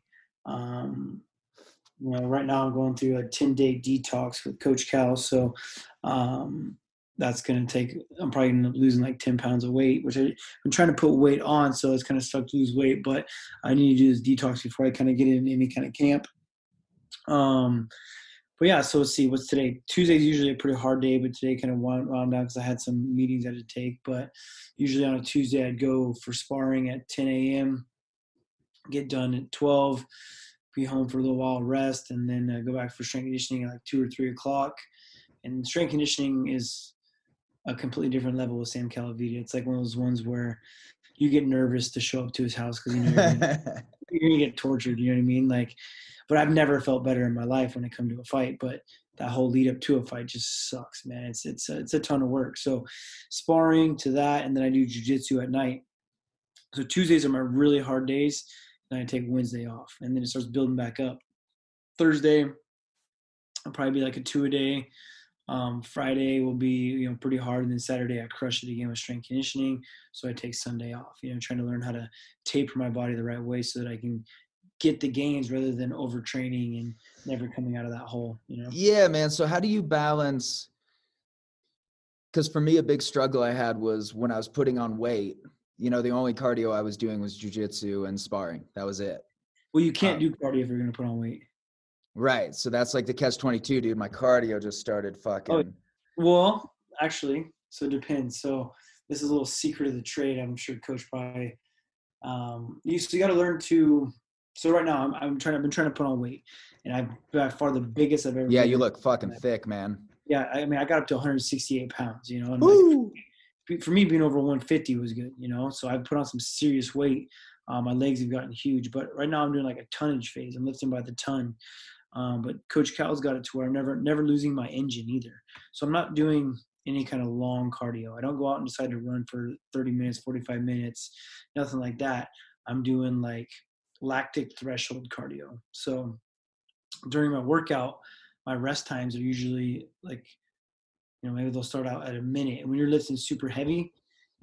Right now I'm going through a 10-day detox with Coach Cal, so that's going to take, I'm probably going to end up losing like 10 pounds of weight, which I'm trying to put weight on, so it's kind of stuck to lose weight, but I need to do this detox before I kind of get in any kind of camp. But yeah, so let's see, what's today? Tuesday's usually a pretty hard day, but today kind of wound down because I had some meetings I had to take. But usually on a Tuesday, I'd go for sparring at 10 a.m., get done at 12, be home for a little while, rest, and then go back for strength conditioning at like 2 or 3 o'clock. And strength conditioning is a completely different level with Sam Calavita. It's like one of those ones where you get nervous to show up to his house because you're gonna get tortured. You know what I mean? Like, but I've never felt better in my life when it comes to a fight. But that whole lead up to a fight just sucks, man. It's a ton of work. So sparring to that, and then I do jiu-jitsu at night. So Tuesdays are my really hard days, and I take Wednesday off, and then it starts building back up. Thursday, I'll probably be like a 2 a day. Friday will be, pretty hard. And then Saturday I crush it again with strength conditioning. So I take Sunday off, trying to learn how to taper my body the right way so that I can get the gains rather than overtraining and never coming out of that hole, Yeah, man. So how do you balance? Because for me, a big struggle I had was when I was putting on weight, the only cardio I was doing was jiu-jitsu and sparring. That was it. Well, you can't do cardio if you're going to put on weight. Right. So that's like the catch-22, dude. My cardio just started fucking. Oh, well, actually, so it depends. So this is a little secret of the trade. I'm sure Coach probably, you got to learn to. So right now I've been trying to put on weight, and I've by far the biggest I've ever. Yeah, been. You look fucking thick, man. Yeah, I mean, I got up to 168 pounds, and like, for me, being over 150 was good, So I've put on some serious weight. My legs have gotten huge, but right now I'm doing like a tonnage phase. I'm lifting by the ton. But Coach Cal's got it to where I'm never losing my engine either. So I'm not doing any kind of long cardio. I don't go out and decide to run for 30 minutes, 45 minutes, nothing like that. I'm doing like lactic threshold cardio. So during my workout, my rest times are usually like, maybe they'll start out at a minute. And when you're lifting super heavy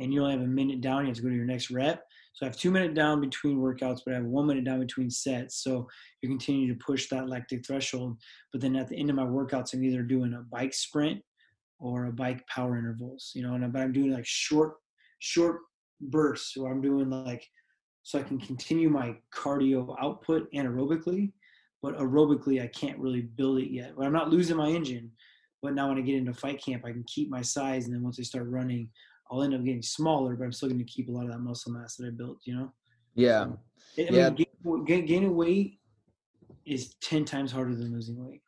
and you only have a minute down, you have to go to your next rep. So I have 2 minutes down between workouts, but I have 1 minute down between sets. So you continue to push that lactic threshold. But then at the end of my workouts, I'm either doing a bike sprint or a bike power intervals, but I'm doing like short bursts. So I'm doing like, so I can continue my cardio output anaerobically, but aerobically, I can't really build it yet. But I'm not losing my engine. But now when I get into fight camp, I can keep my size. And then once I start running, I'll end up getting smaller, but I'm still going to keep a lot of that muscle mass that I built, Yeah. So, I mean, gaining weight is 10 times harder than losing weight.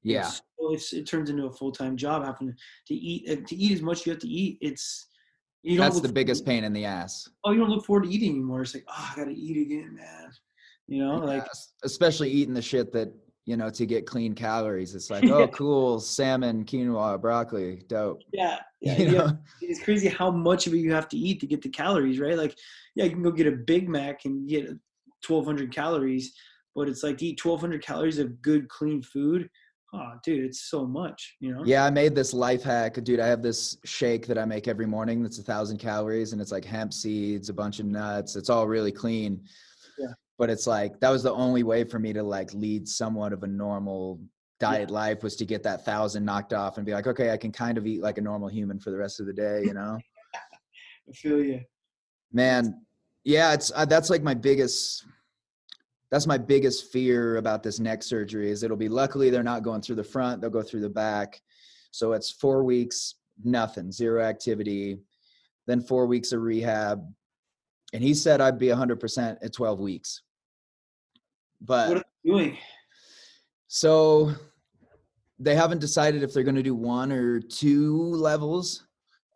Yeah. It turns into a full-time job having to eat as much as you have to eat. That's the biggest pain in the ass. Oh, you don't look forward to eating anymore. It's like, I got to eat again, man. Like especially eating the shit that, to get clean calories. It's like, oh, cool, salmon, quinoa, broccoli, dope. Yeah. It's crazy how much of it you have to eat to get the calories, right? Like, yeah, you can go get a Big Mac and get 1,200 calories, but it's like to eat 1,200 calories of good, clean food. Oh, dude, it's so much, Yeah, I made this life hack. Dude, I have this shake that I make every morning that's 1,000 calories, and it's like hemp seeds, a bunch of nuts. It's all really clean. Yeah. But it's like, that was the only way for me to like lead somewhat of a normal diet life, was to get that 1,000 knocked off and be like, okay, I can kind of eat like a normal human for the rest of the day, I feel you. Man, yeah, that's like my biggest fear about this neck surgery is luckily they're not going through the front, they'll go through the back. So it's 4 weeks, nothing, zero activity, then 4 weeks of rehab, And he said I'd be 100% at 12 weeks. But what are they doing? So they haven't decided if they're going to do 1 or 2 levels.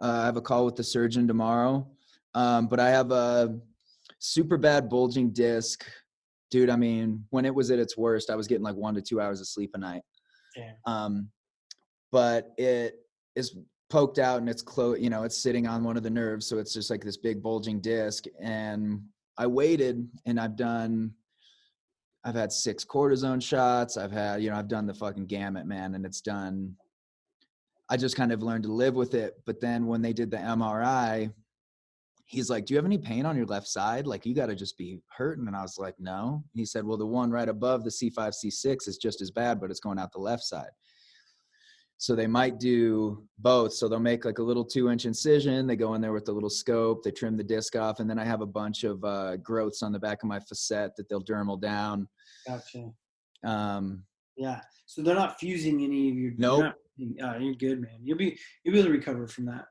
I have a call with the surgeon tomorrow. But I have a super bad bulging disc. Dude, I mean, when it was at its worst, I was getting like 1 to 2 hours of sleep a night. Damn. But it is poked out and it's close, you know, it's sitting on one of the nerves. So it's just like this big bulging disc. And I waited and I've had 6 cortisone shots. I've done the fucking gamut, man. And I just kind of learned to live with it. But then when they did the MRI, he's like, do you have any pain on your left side? Like, you got to just be hurting. And I was like, no. And he said, well, the one right above the C5, C6 is just as bad, but it's going out the left side. So they might do both. So they'll make like a little 2-inch incision. They go in there with the little scope. They trim the disc off. And then I have a bunch of growths on the back of my facet that they'll dermal down. Gotcha. Um, Yeah. So they're not fusing any of your. Nope. You're good, man. You'll be able to recover from that.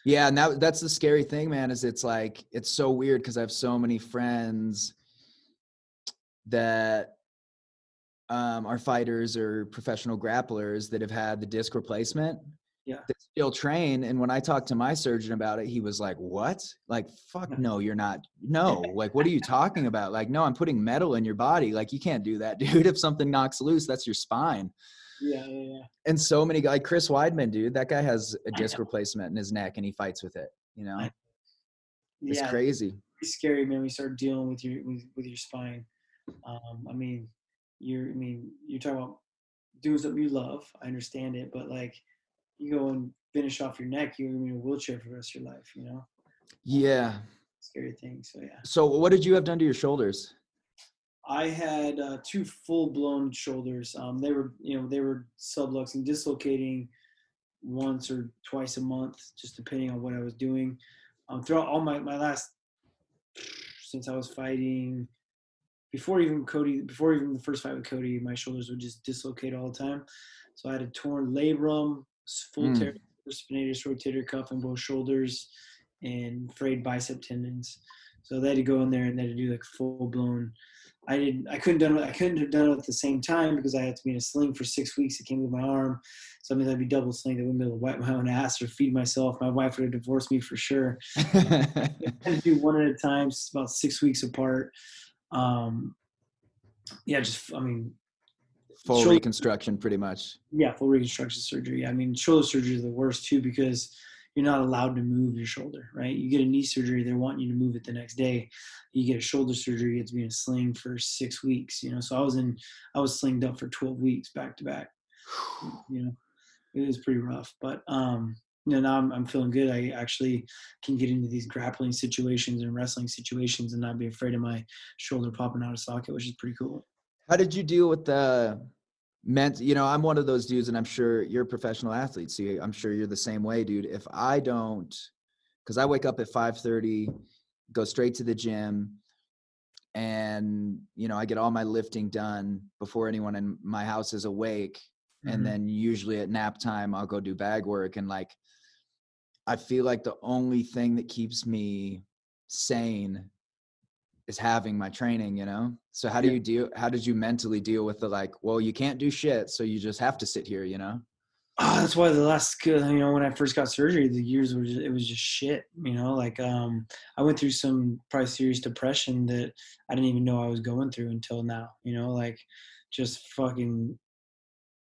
Yeah, and that's the scary thing, man, is it's like, it's so weird because I have so many friends that are fighters or professional grapplers that have had the disc replacement. Yeah. That still train. And when I talked to my surgeon about it, he was like, what? Like, fuck no, you're not. No, like, what are you talking about? Like, no, I'm putting metal in your body. Like, you can't do that, dude. If something knocks loose, that's your spine. Yeah. And so many guys, like Chris Weidman, dude, that guy has a disc replacement in his neck and he fights with it, you know? It's crazy. It's scary, man. We start dealing with your spine. I mean, you're talking about doing something you love. I understand it, but like, you go and finish off your neck, you're gonna be in a wheelchair for the rest of your life, you know? Yeah. Scary thing. So yeah. So what did you have done to your shoulders? I had 2 full-blown shoulders. They were subluxing, dislocating once or twice a month, just depending on what I was doing. Throughout all my last, since I was fighting, before even the first fight with Cody, my shoulders would just dislocate all the time. So I had a torn labrum, full tear, spinatus rotator cuff in both shoulders, and frayed bicep tendons. So they had to go in there and they had to do like full blown. I couldn't have done it at the same time because I had to be in a sling for 6 weeks. It came with my arm. So I mean, I'd be double slinged. I wouldn't be able to wipe my own ass or feed myself. My wife would have divorced me for sure. I had to do one at a time, about 6 weeks apart. Full reconstruction pretty much. Yeah, full reconstruction surgery. I mean, shoulder surgery is the worst too because you're not allowed to move your shoulder, right? You get a knee surgery, they want you to move it the next day. You get a shoulder surgery, you get to be in a sling for 6 weeks, you know? So I was slinged up for 12 weeks back to back. You know, it was pretty rough, but, now I'm feeling good. I actually can get into these grappling situations and wrestling situations and not be afraid of my shoulder popping out of socket, which is pretty cool. How did you deal with the I'm one of those dudes, and I'm sure you're a professional athlete, so I'm sure you're the same way, dude. If I don't, because I wake up at 5:30, go straight to the gym, and I get all my lifting done before anyone in my house is awake. Mm-hmm. And then usually at nap time, I'll go do bag work. And like, I feel like the only thing that keeps me sane is having my training, So how did you mentally deal with the, like, well, you can't do shit, so you just have to sit here, Oh, that's why the last, when I first got surgery, the years it was just shit, like, I went through some probably serious depression that I didn't even know I was going through until now, like just fucking,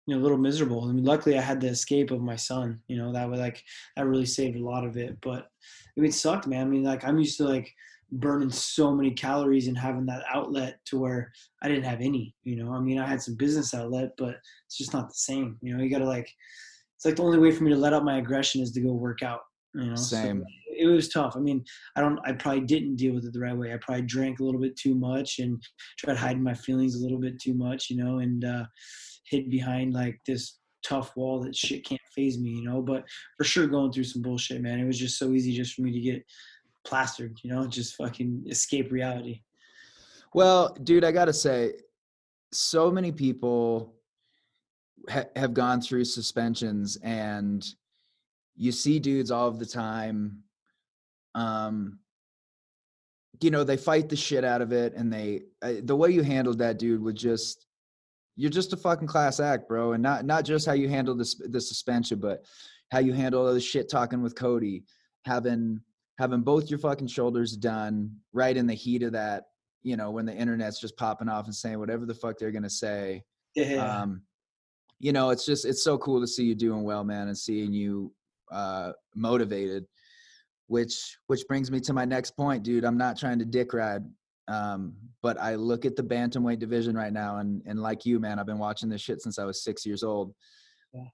a little miserable. I mean, luckily I had the escape of my son, that really saved a lot of it, but it sucked, man. I mean, like, I'm used to like burning so many calories and having that outlet to where I didn't have any, I mean, I had some business outlet, but it's just not the same. You gotta it's like the only way for me to let out my aggression is to go work out, Same. So it was tough. I mean, I probably didn't deal with it the right way. I probably drank a little bit too much and tried hiding my feelings a little bit too much, and hid behind like this tough wall that shit can't phase me, but for sure going through some bullshit, man. It was just so easy just for me to get plastered, just fucking escape reality. Well, dude, I gotta say, so many people have gone through suspensions, and you see dudes all of the time you know, they fight the shit out of it, and the way you handled that, dude, was just, you're just a fucking class act, bro. And not just how you handle the suspension, but how you handle all the shit talking with Cody, having both your fucking shoulders done right in the heat of that, you know, when the internet's just popping off and saying whatever the fuck they're gonna say. Yeah. You know, it's so cool to see you doing well, man, and seeing you motivated. Which brings me to my next point, dude. I'm not trying to dick ride, but I look at the bantamweight division right now, and like you, man, I've been watching this shit since I was 6 years old. Yeah.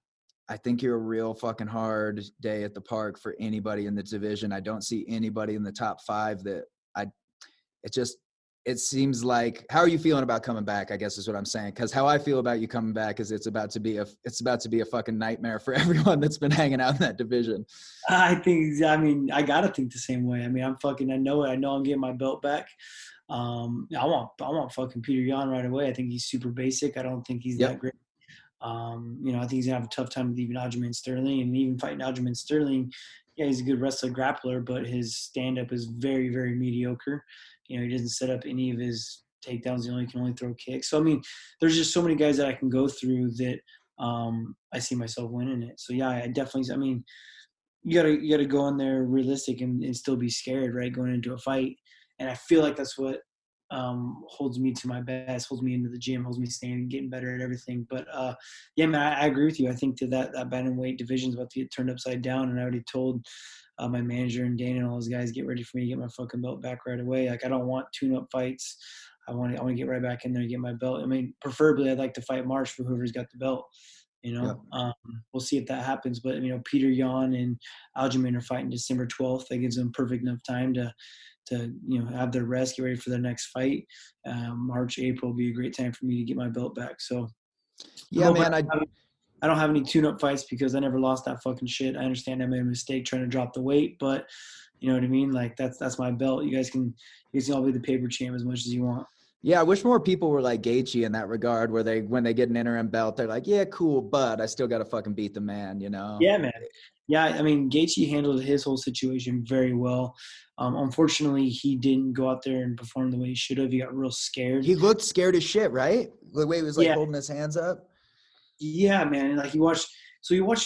I think you're a real fucking hard day at the park for anybody in the division. I don't see anybody in the top 5 that it seems like, how are you feeling about coming back, I guess is what I'm saying. Because how I feel about you coming back is it's about to be a fucking nightmare for everyone that's been hanging out in that division. I I gotta think the same way. I mean, I know it. I know I'm getting my belt back. I want fucking Peter Yan right away. I think he's super basic. I don't think he's that great. You know, I think he's gonna have a tough time with even Aljamain Sterling, and even fighting Aljamain Sterling. Yeah, he's a good wrestler, grappler, but his stand-up is very, very mediocre. You know, he doesn't set up any of his takedowns. He can only throw kicks. So I mean, there's just so many guys that I can go through that I see myself winning it. So yeah, I definitely. I mean, you gotta go in there realistic and still be scared, right? Going into a fight, and I feel like that's what holds me to my best, holds me into the gym, holds me staying, getting better at everything. But yeah, man, I agree with you. I think that bantamweight division is about to get turned upside down, and I already told my manager and Dana and all those guys, get ready for me to get my fucking belt back right away. Like I don't want tune-up fights. I want to get right back in there and get my belt. I mean, preferably I'd like to fight March for whoever's got the belt. You know, we'll see if that happens. But you know, Peter Yan and Aljamain are fighting December 12th. That gives them perfect enough time to you know, have their rest, get ready for their next fight. March, April will be a great time for me to get my belt back. So yeah, man, I don't have any tune-up fights because I never lost that fucking shit. I understand I made a mistake trying to drop the weight, but you know what I mean? Like that's my belt. You guys can all be the paper champ as much as you want. Yeah, I wish more people were like Gaethje in that regard, where when they get an interim belt, they're like, yeah, cool, but I still got to fucking beat the man, you know? Yeah, man. Yeah, I mean, Gaethje handled his whole situation very well. Unfortunately, he didn't go out there and perform the way he should have. He got real scared. He looked scared as shit, right? The way he was like Yeah. holding his hands up. Yeah, man. Like you watched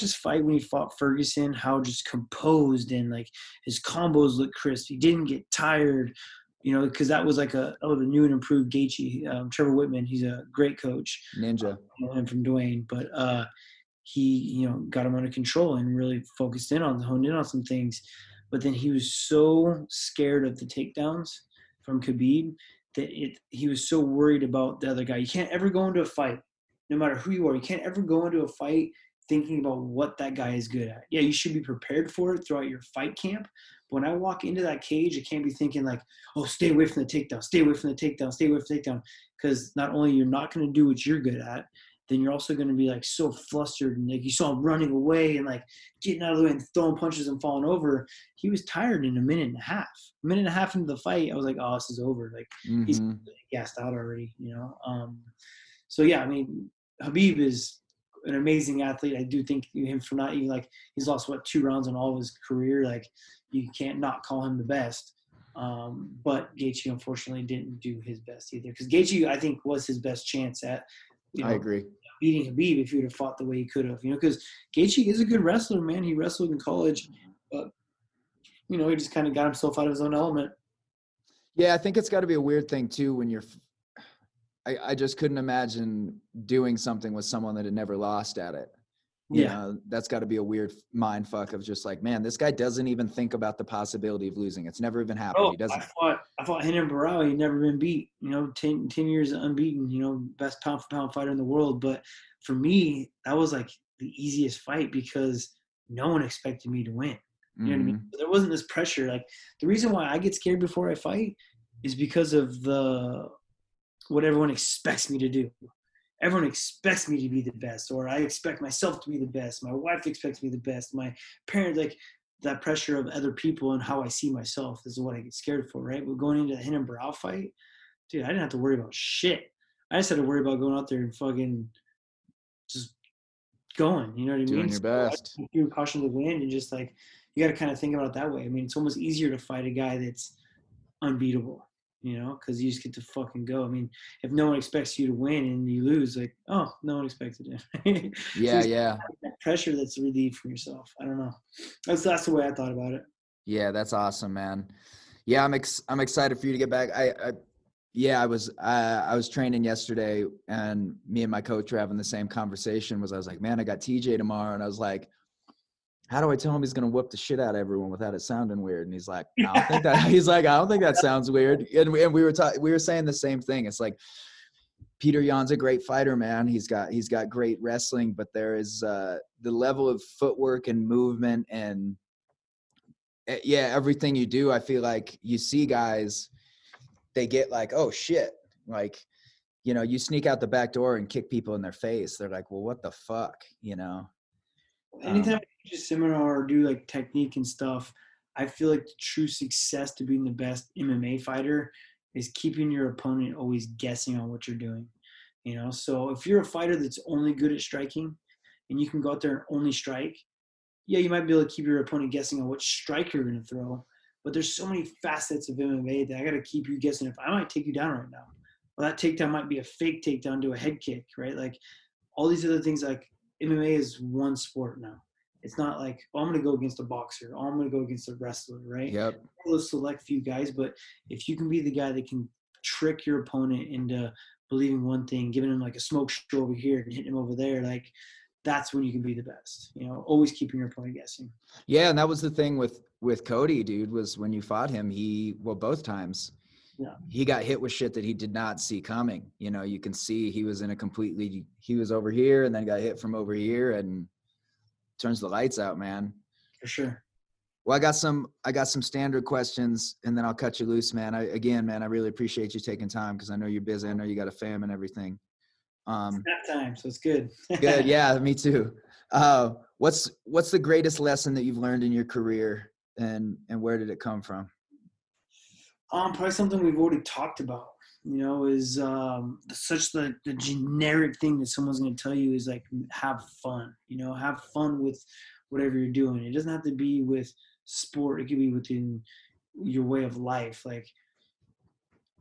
his fight when he fought Ferguson, how just composed and like his combos looked crisp. He didn't get tired, you know, because that was like the new and improved Gaethje. Trevor Whitman, he's a great coach. Ninja. I know him from Dwayne, but he, you know, got him under control and really honed in on some things. But then he was so scared of the takedowns from Khabib that he was so worried about the other guy. You can't ever go into a fight, no matter who you are. You can't ever go into a fight thinking about what that guy is good at. Yeah, you should be prepared for it throughout your fight camp. But when I walk into that cage, I can't be thinking like, oh, stay away from the takedown, stay away from the takedown, stay away from the takedown. Because not only you're not going to do what you're good at, then you're also going to be like so flustered and like you saw him running away and like getting out of the way and throwing punches and falling over. He was tired in a minute and a half. A minute and a half into the fight, I was like, oh, this is over. Like he's gassed out already, you know? So yeah, I mean, Khabib is an amazing athlete. I do think him for not even like he's lost 2 rounds in all of his career. Like you can't not call him the best. But Gaethje unfortunately didn't do his best either because Gaethje I think was his best chance at. You know, I agree. Beating Khabib if he would have fought the way he could have, you know, because Gaethje is a good wrestler, man. He wrestled in college, but you know, he just kind of got himself out of his own element. Yeah, I think it's got to be a weird thing too when you're. I just couldn't imagine doing something with someone that had never lost at it. You know, that's got to be a weird mind fuck of just like, man, this guy doesn't even think about the possibility of losing. It's never even happened. He doesn't. I fought Renan Barão. He'd never been beat. You know, 10 years unbeaten. You know, best pound for pound fighter in the world. But for me, that was like the easiest fight because no one expected me to win. You know what I mean? There wasn't this pressure. Like the reason why I get scared before I fight is because of what everyone expects me to do. Everyone expects me to be the best, or I expect myself to be the best. My wife expects me the best. My parents, like that pressure of other people and how I see myself is what I get scared for, right? But going into the Renan Barão fight, dude, I didn't have to worry about shit. I just had to worry about going out there and fucking just going, you know what I mean? Doing your best. You caution the wind and just like, you got to kind of think about it that way. I mean, it's almost easier to fight a guy that's unbeatable, because you just get to fucking go. I mean, if no one expects you to win and you lose, like, oh, no one expected it. So Yeah, yeah. that pressure that's relieved from yourself. I don't know. That's the way I thought about it. Yeah, that's awesome, man. Yeah, I'm excited for you to get back. I was training yesterday, and me and my coach were having the same conversation. I was like, man, I got TJ tomorrow, and I was like, how do I tell him he's gonna whoop the shit out of everyone without it sounding weird? And he's like, I don't think that. He's like, I don't think that sounds weird. And we were saying the same thing. It's like Peter Yan's a great fighter, man. He's got great wrestling, but there is the level of footwork and movement and everything you do. I feel like you see guys, they get like, oh shit, like, you sneak out the back door and kick people in their face. They're like, well, what the fuck, Anytime I teach a seminar or do like technique and stuff, I feel like the true success to being the best MMA fighter is keeping your opponent always guessing on what you're doing. So if you're a fighter that's only good at striking and you can go out there and only strike, yeah, you might be able to keep your opponent guessing on which strike you're going to throw. But there's so many facets of MMA that I got to keep you guessing if I might take you down right now. Well, that takedown might be a fake takedown to a head kick, right? Like all these other things, like MMA is one sport now. It's not like, oh, I'm going to go against a boxer. Oh, I'm going to go against a wrestler, right? Yep. Those select few guys, but if you can be the guy that can trick your opponent into believing one thing, giving him like a smoke show over here and hitting him over there, like that's when you can be the best. Always keeping your opponent guessing. Yeah, and that was the thing with Cody, dude, was when you fought him, both times, yeah, he got hit with shit that he did not see coming. You can see he was he was over here and then got hit from over here and turns the lights out, man. For sure. Well, I got some standard questions and then I'll cut you loose, man. I really appreciate you taking time because I know you're busy. I know you got a fam and everything. It's nap time, so it's good. Good. Yeah, me too. What's the greatest lesson that you've learned in your career and where did it come from? Probably something we've already talked about, is such the generic thing that someone's going to tell you is like, have fun, have fun with whatever you're doing. It doesn't have to be with sport. It could be within your way of life. Like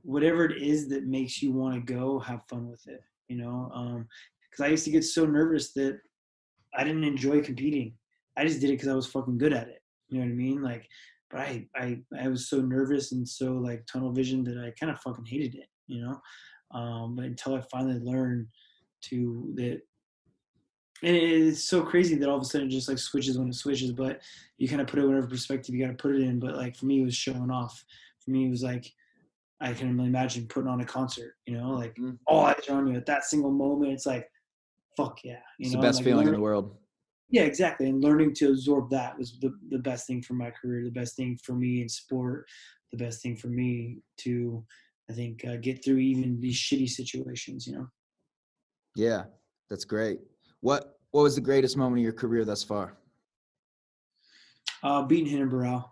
whatever it is that makes you want to go, have fun with it, because I used to get so nervous that I didn't enjoy competing. I just did it because I was fucking good at it. You know what I mean? Like, but I was so nervous and so like tunnel vision that I kind of fucking hated it, but until I finally learned that, and it's so crazy that all of a sudden it just like switches when it switches, but you kind of put it in whatever perspective you got to put it in. But like for me, it was showing off. For me, it was like, I can only imagine putting on a concert, like all eyes are on you at that single moment. It's like, fuck yeah. It's the best like feeling in the world. Yeah, exactly. And learning to absorb that was the best thing for my career, the best thing for me in sport, the best thing for me to, I think, get through even these shitty situations, Yeah, that's great. What was the greatest moment of your career thus far? Beating Hindenburg,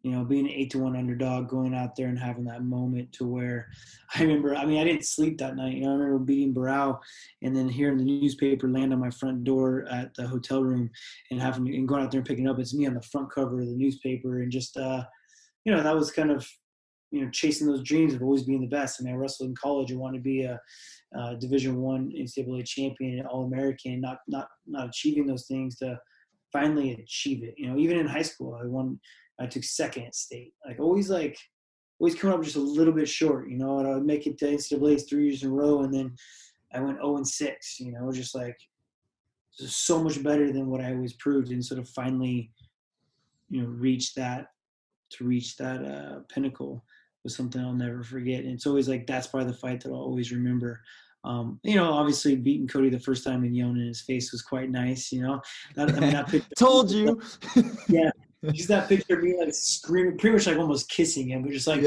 being an 8-1 underdog, going out there and having that moment to where I remember, I didn't sleep that night. I remember beating Barao and then hearing the newspaper land on my front door at the hotel room and going out there and picking it up. It's me on the front cover of the newspaper. And just, that was kind of, chasing those dreams of always being the best. I wrestled in college. I wanted to be a Division I NCAA champion, All-American, not achieving those things to finally achieve it. Even in high school, I took second at state. Always coming up just a little bit short, and I would make it to NCAA's 3 years in a row, and then I went 0-6, just like so much better than what I always proved, and sort of finally, reach that pinnacle was something I'll never forget. And it's always like, that's probably the fight that I'll always remember. Obviously beating Cody the first time and yelling in his face was quite nice, that picture, told you. Yeah. Just that picture of me like screaming, pretty much like almost kissing him, but just like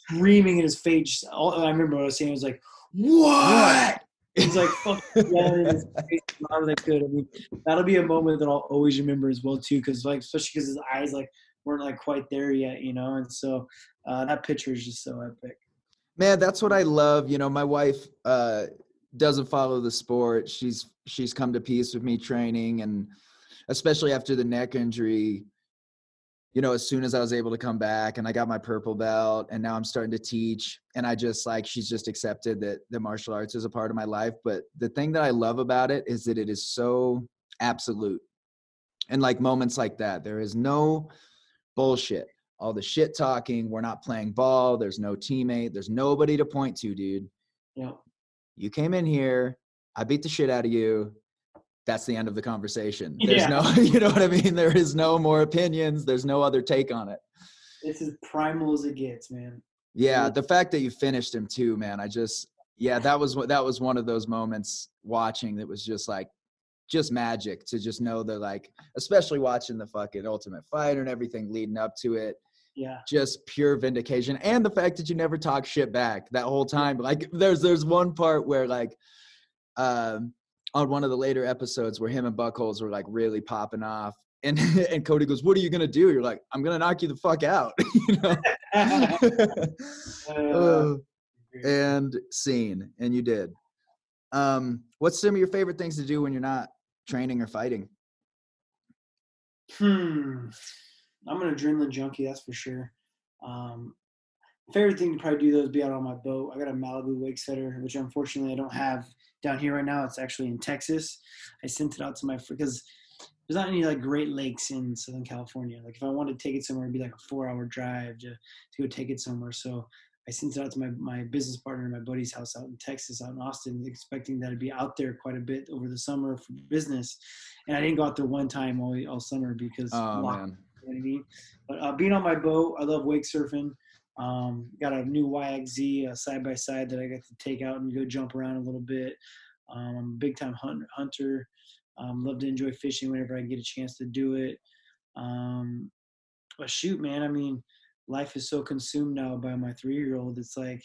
screaming in his face. All I remember what I was saying was like, what? He's like fucking yelling in his face as loud as I could. That'll be a moment that I'll always remember as well too, because like especially because his eyes like weren't like quite there yet, and so that picture is just so epic. Man, that's what I love. My wife doesn't follow the sport. She's come to peace with me training, and especially after the neck injury, you know, as soon as I was able to come back and I got my purple belt and now I'm starting to teach, and I just like, she's just accepted that the martial arts is a part of my life. But the thing that I love about it is that it is so absolute. And like moments like that, there is no bullshit. All the shit talking, we're not playing ball. There's no teammate. There's nobody to point to, dude. Yeah. You came in here. I beat the shit out of you. That's the end of the conversation. There's Yeah. no, you know what I mean? There is no more opinions. There's no other take on it. It's as primal as it gets, man. Yeah. The fact that you finished him too, man. That was one of those moments watching that was just like, just magic to just know that, like, especially watching the fucking Ultimate Fighter and everything leading up to it. Yeah. Just pure vindication. And the fact that you never talk shit back that whole time. Like there's one part where like, on one of the later episodes where him and Buckholes were like really popping off, and and Cody goes, "What are you gonna do?" You're like, "I'm gonna knock you the fuck out," you know. And scene, and you did. What's some of your favorite things to do when you're not training or fighting? I'm an adrenaline junkie, that's for sure. Favorite thing to probably do though is be out on my boat. I got a Malibu wake setter, which unfortunately I don't have down here right now. It's actually in Texas. I sent it out to because there's not any like great lakes in Southern California. Like if I wanted to take it somewhere, it'd be like a 4-hour drive to go take it somewhere. So I sent it out to my business partner and my buddy's house out in Texas, out in Austin, expecting that I'd be out there quite a bit over the summer for business. And I didn't go out there one time all summer because Man. you know what I mean? But being on my boat, I love wake surfing. Got a new YXZ side-by-side that I got to take out and go jump around a little bit. I'm a big-time hunter. Love to enjoy fishing whenever I get a chance to do it. But shoot, man, I mean, life is so consumed now by my 3-year-old. It's like,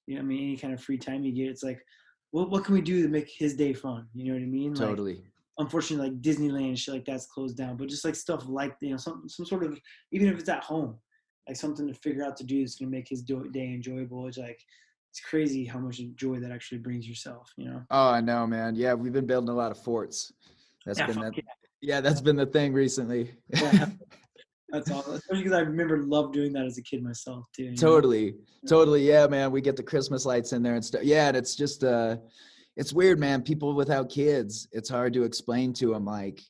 you know, I mean, any kind of free time you get, it's like, what can we do to make his day fun? You know what I mean? Totally. Like, unfortunately, like Disneyland and shit like that's closed down, but just like stuff like, you know, some sort of, even if it's at home, like something to figure out to do that's going to make his day enjoyable. It's like, it's crazy how much joy that actually brings yourself, you know? Oh, I know, man. Yeah, we've been building a lot of forts. That's been the thing recently. Yeah, that's awesome. Especially because I love doing that as a kid myself too. Totally. Yeah, man. We get the Christmas lights in there and stuff. Yeah, and it's just it's weird, man. People without kids, it's hard to explain to them. Like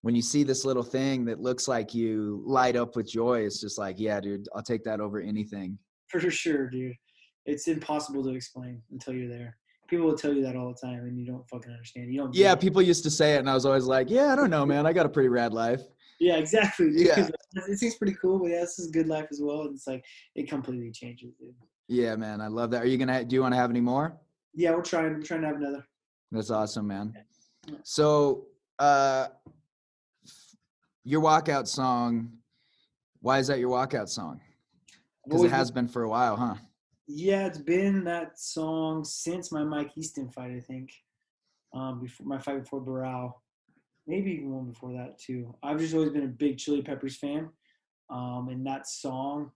when you see this little thing that looks like you light up with joy, it's just like, yeah, dude, I'll take that over anything. For sure, dude. It's impossible to explain until you're there. People will tell you that all the time, and you don't fucking understand. You don't. Yeah, people used to say it, and I was always like, yeah, I don't know, man. I got a pretty rad life. Yeah, exactly. Dude. Yeah. It seems pretty cool, but yeah, this is a good life as well. And it's like it completely changes, dude. Yeah, man, I love that. Do you want to have any more? Yeah, we're trying to have another. That's awesome, man. Yeah. So, your walkout song, why is that your walkout song? Because it has been for a while, huh? Yeah, it's been that song since my Mike Easton fight, I think. Before my fight before Barao. Maybe even one before that too. I've just always been a big Chili Peppers fan. And that song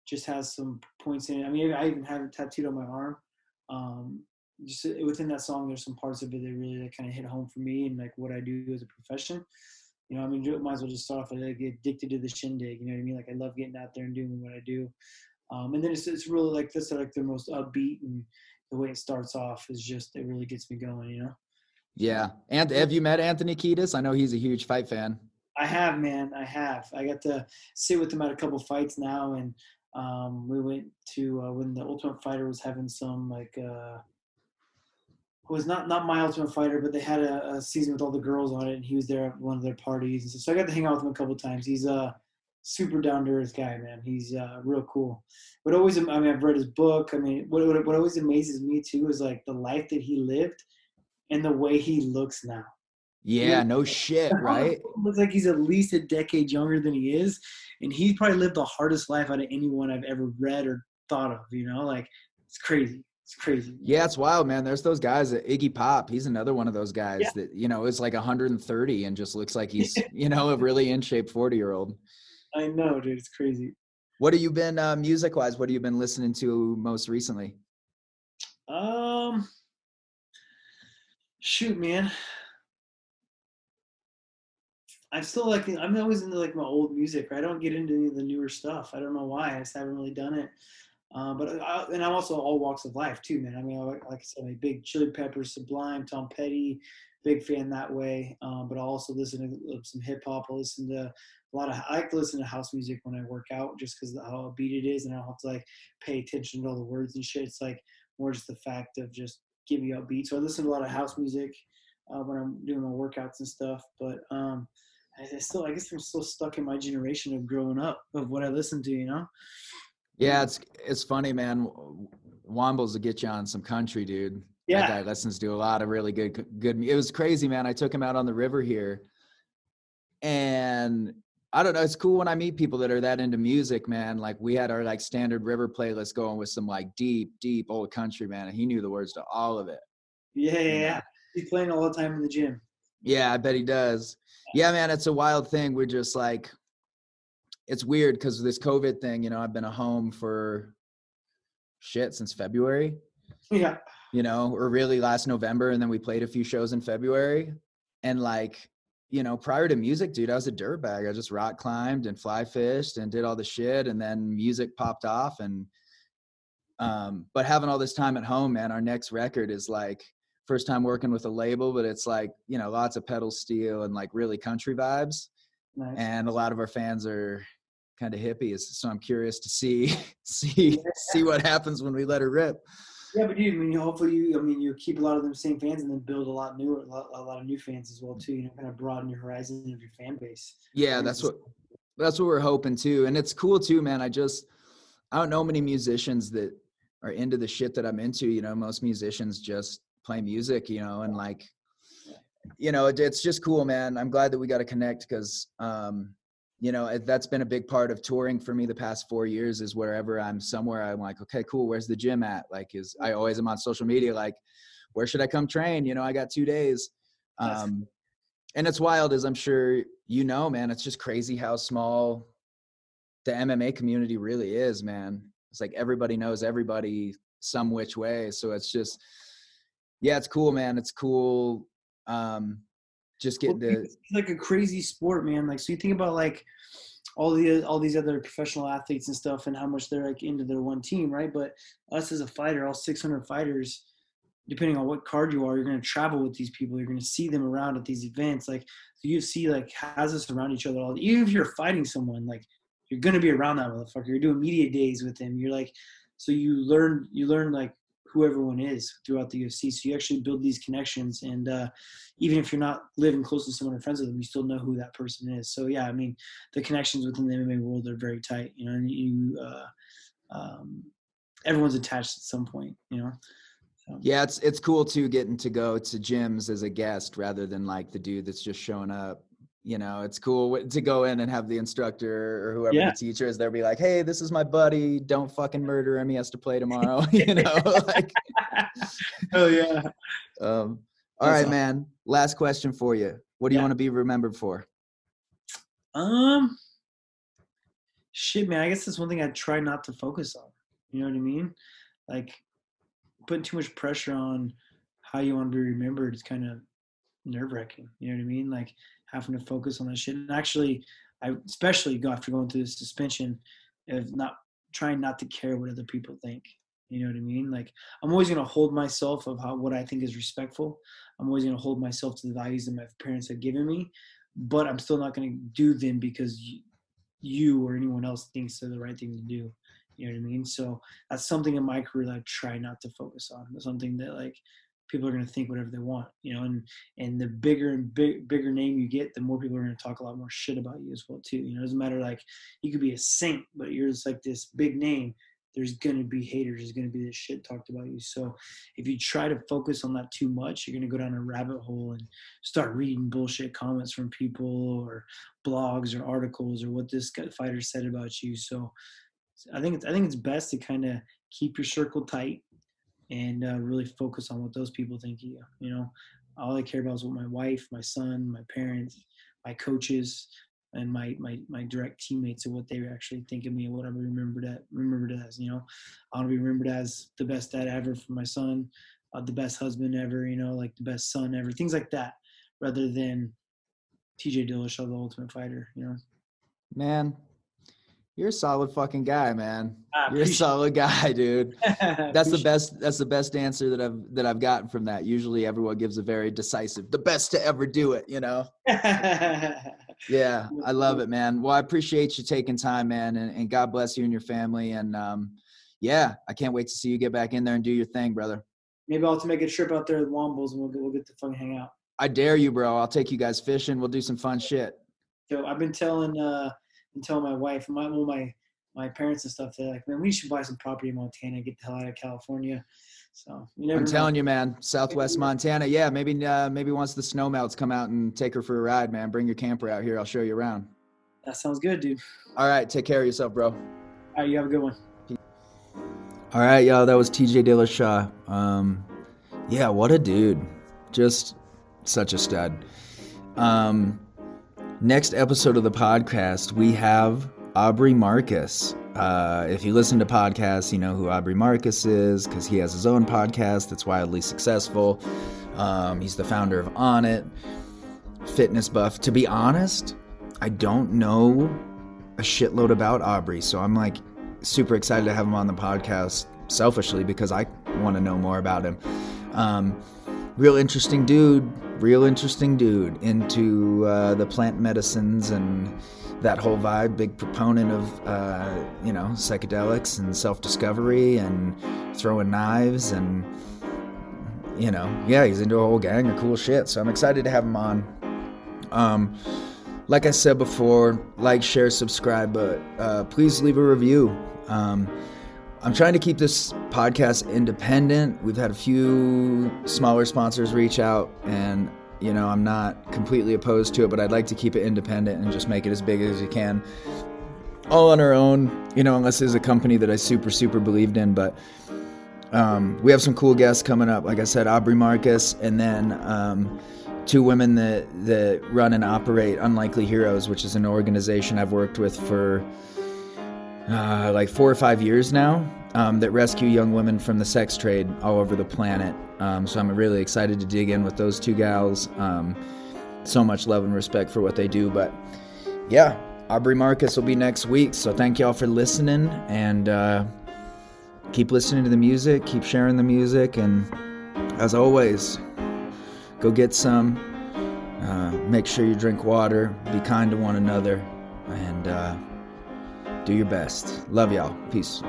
just has some points in it. I mean, I even have it tattooed on my arm. Just within that song, there's some parts of it that really kind of hit home for me and like what I do as a profession. You know, I mean, might as well just start off with like get addicted to the shindig. You know what I mean? Like I love getting out there and doing what I do. And then it's really like this, like the most upbeat, and the way it starts off is just, it really gets me going, you know? Yeah. And have you met Anthony Kiedis? I know he's a huge fight fan. I have, man. I have. I got to sit with him at a couple fights now, and we went to when the Ultimate Fighter was having some like it was not My Ultimate Fighter, but they had a season with all the girls on it, and he was there at one of their parties, and so I got to hang out with him a couple times. He's a super down to earth guy, man. He's real cool. But always, I mean, I've read his book. I mean, what always amazes me too is like the life that he lived and the way he looks now. Yeah, no shit, right? Looks like he's at least a decade younger than he is, and he's probably lived the hardest life out of anyone I've ever read or thought of. You know, like it's crazy. It's crazy. Yeah, it's wild, man. There's those guys that Iggy Pop. He's another one of those guys that, you know, is like 130 and just looks like he's, you know, a really in shape 40-year-old. I know, dude. It's crazy. What have you been music-wise? What have you been listening to most recently? Shoot, man. I'm always into like my old music. Right? I don't get into any of the newer stuff. I don't know why. I just haven't really done it. And I'm also all walks of life too, man. I mean, like I said, I'm a big Chili Peppers, Sublime, Tom Petty, big fan that way. But I also listen to some hip hop. I listen to I like to listen to house music when I work out, just because of how upbeat it is, and I don't have to like pay attention to all the words and shit. It's like more just the fact of just giving you upbeat. So I listen to a lot of house music when I'm doing my workouts and stuff. But I guess I'm still stuck in my generation of growing up of what I listen to, you know. Yeah, it's funny, man. Wombles will get you on some country, dude. That Yeah. guy listens to a lot of really good. It was crazy, man. I took him out on the river here, and I don't know. It's cool when I meet people that are that into music, man. Like we had our like standard river playlist going with some like deep old country, man, and he knew the words to all of it. Yeah. He's playing all the time in the gym. Yeah, I bet he does. Yeah, man, it's a wild thing. We're just like, it's weird because this COVID thing, I've been at home for since February, Yeah. or really last November. And then we played a few shows in February. And like, prior to music, dude, I was a dirtbag. I just rock climbed and fly fished and did all the shit. And then music popped off. And, but having all this time at home, man, our next record is like first time working with a label, but it's like, lots of pedal steel and like really country vibes. Nice. And a lot of our fans are kind of hippies. So I'm curious to see what happens when we let her rip. Yeah, but dude, I mean, hopefully you keep a lot of them same fans and then build a lot of new fans as well too. Kind of broaden your horizon of your fan base. Yeah, that's what we're hoping too. And it's cool too, man. I don't know many musicians that are into the shit that I'm into. Most musicians just play music, and like, it's just cool, man. I'm glad that we got to connect because, that's been a big part of touring for me the past 4 years is wherever I'm somewhere, I'm like, okay, cool. Where's the gym at? Like, I always am on social media. Like, where should I come train? I got 2 days. And it's wild as I'm sure, man, it's just crazy how small the MMA community really is, man. It's like everybody knows everybody some which way. So it's just, yeah, it's cool, man. It's cool. Just getting to it's like a crazy sport, man. Like, so you think about like all these other professional athletes and stuff and how much they're like into their one team, right? But us as a fighter, all 600 fighters, depending on what card you are, you're going to travel with these people. You're going to see them around at these events. Like the UFC like has us around each other all. Even if you're fighting someone, like you're going to be around that motherfucker. You're doing media days with him. You're like, so you learn like who everyone is throughout the UFC. So you actually build these connections, and even if you're not living close to someone or friends with them, you still know who that person is. So yeah, I mean, the connections within the MMA world are very tight, and everyone's attached at some point, So. Yeah, it's cool too getting to go to gyms as a guest rather than like the dude that's just showing up. It's cool to go in and have the instructor or whoever the teacher is there be like, hey, this is my buddy. Don't fucking murder him. He has to play tomorrow. Like. Oh yeah. All right, man. Last question for you. What do you want to be remembered for? Shit, man. I guess that's one thing I try not to focus on. You know what I mean? Like putting too much pressure on how you want to be remembered is kind of nerve-wracking. You know what I mean? Like having to focus on that shit. And actually, I especially go after going through the suspension of not trying not to care what other people think. You know what I mean? Like I'm always gonna hold myself of what I think is respectful. I'm always gonna hold myself to the values that my parents have given me, but I'm still not gonna do them because you or anyone else thinks they're the right thing to do. You know what I mean? So that's something in my career that I try not to focus on. It's something that like people are going to think whatever they want, and the bigger name you get, the more people are going to talk a lot more shit about you as well too. It doesn't matter, like you could be a saint, but you're just like this big name. There's going to be haters. There's going to be this shit talked about you. So if you try to focus on that too much, you're going to go down a rabbit hole and start reading bullshit comments from people or blogs or articles or what this fighter said about you. So I think it's best to kind of keep your circle tight and really focus on what those people think of you. All I care about is what my wife, my son, my parents, my coaches, and my direct teammates and what they actually think of me and what I'm remembered as. I want to be remembered as the best dad ever for my son, the best husband ever, like the best son ever, things like that, rather than TJ Dillashaw, the Ultimate Fighter. You know, Man, you're a solid fucking guy, man. I You're a solid guy, dude. That's the appreciate best. That's the best answer that I've gotten from that. Usually, everyone gives a very decisive, the best to ever do it. You know. it. Yeah, I love it, man. Well, I appreciate you taking time, man, and God bless you and your family. And yeah, I can't wait to see you get back in there and do your thing, brother. Maybe I'll have to make a trip out there with Wombles, and we'll get to fucking hang out. I dare you, bro. I'll take you guys fishing. We'll do some fun shit. So I've been telling my wife, my parents and stuff. They're like, man, we should buy some property in Montana, get the hell out of California. So you never I'm know. telling you, man. Southwest Montana. Yeah, maybe once the snow melts, come out and take her for a ride, man. Bring your camper out here. I'll show you around. That sounds good, dude. All right, take care of yourself, bro. All right, you have a good one. All right, y'all. That was TJ Dillashaw. Yeah, what a dude. Just such a stud. Next episode of the podcast, we have Aubrey Marcus. If you listen to podcasts, you know who Aubrey Marcus is because he has his own podcast that's wildly successful. He's the founder of On It, fitness buff. To be honest, I don't know a shitload about Aubrey, so I'm like super excited to have him on the podcast selfishly because I want to know more about him. Real interesting dude into the plant medicines and that whole vibe. Big proponent of psychedelics and self-discovery and throwing knives and he's into a whole gang of cool shit, so I'm excited to have him on. Like I said before, like, share, subscribe, but please leave a review. I'm trying to keep this podcast independent. We've had a few smaller sponsors reach out, and I'm not completely opposed to it, but I'd like to keep it independent and just make it as big as you can, all on our own, unless there's a company that I super believed in. But we have some cool guests coming up. Like I said, Aubrey Marcus, and then two women that run and operate Unlikely Heroes, which is an organization I've worked with for like 4 or 5 years now, that rescue young women from the sex trade all over the planet. So I'm really excited to dig in with those two gals. So much love and respect for what they do. But yeah, Aubrey Marcus will be next week. So thank y'all for listening, and keep listening to the music, keep sharing the music, and as always, go get some. Make sure you drink water, be kind to one another, and do your best. Love y'all. Peace.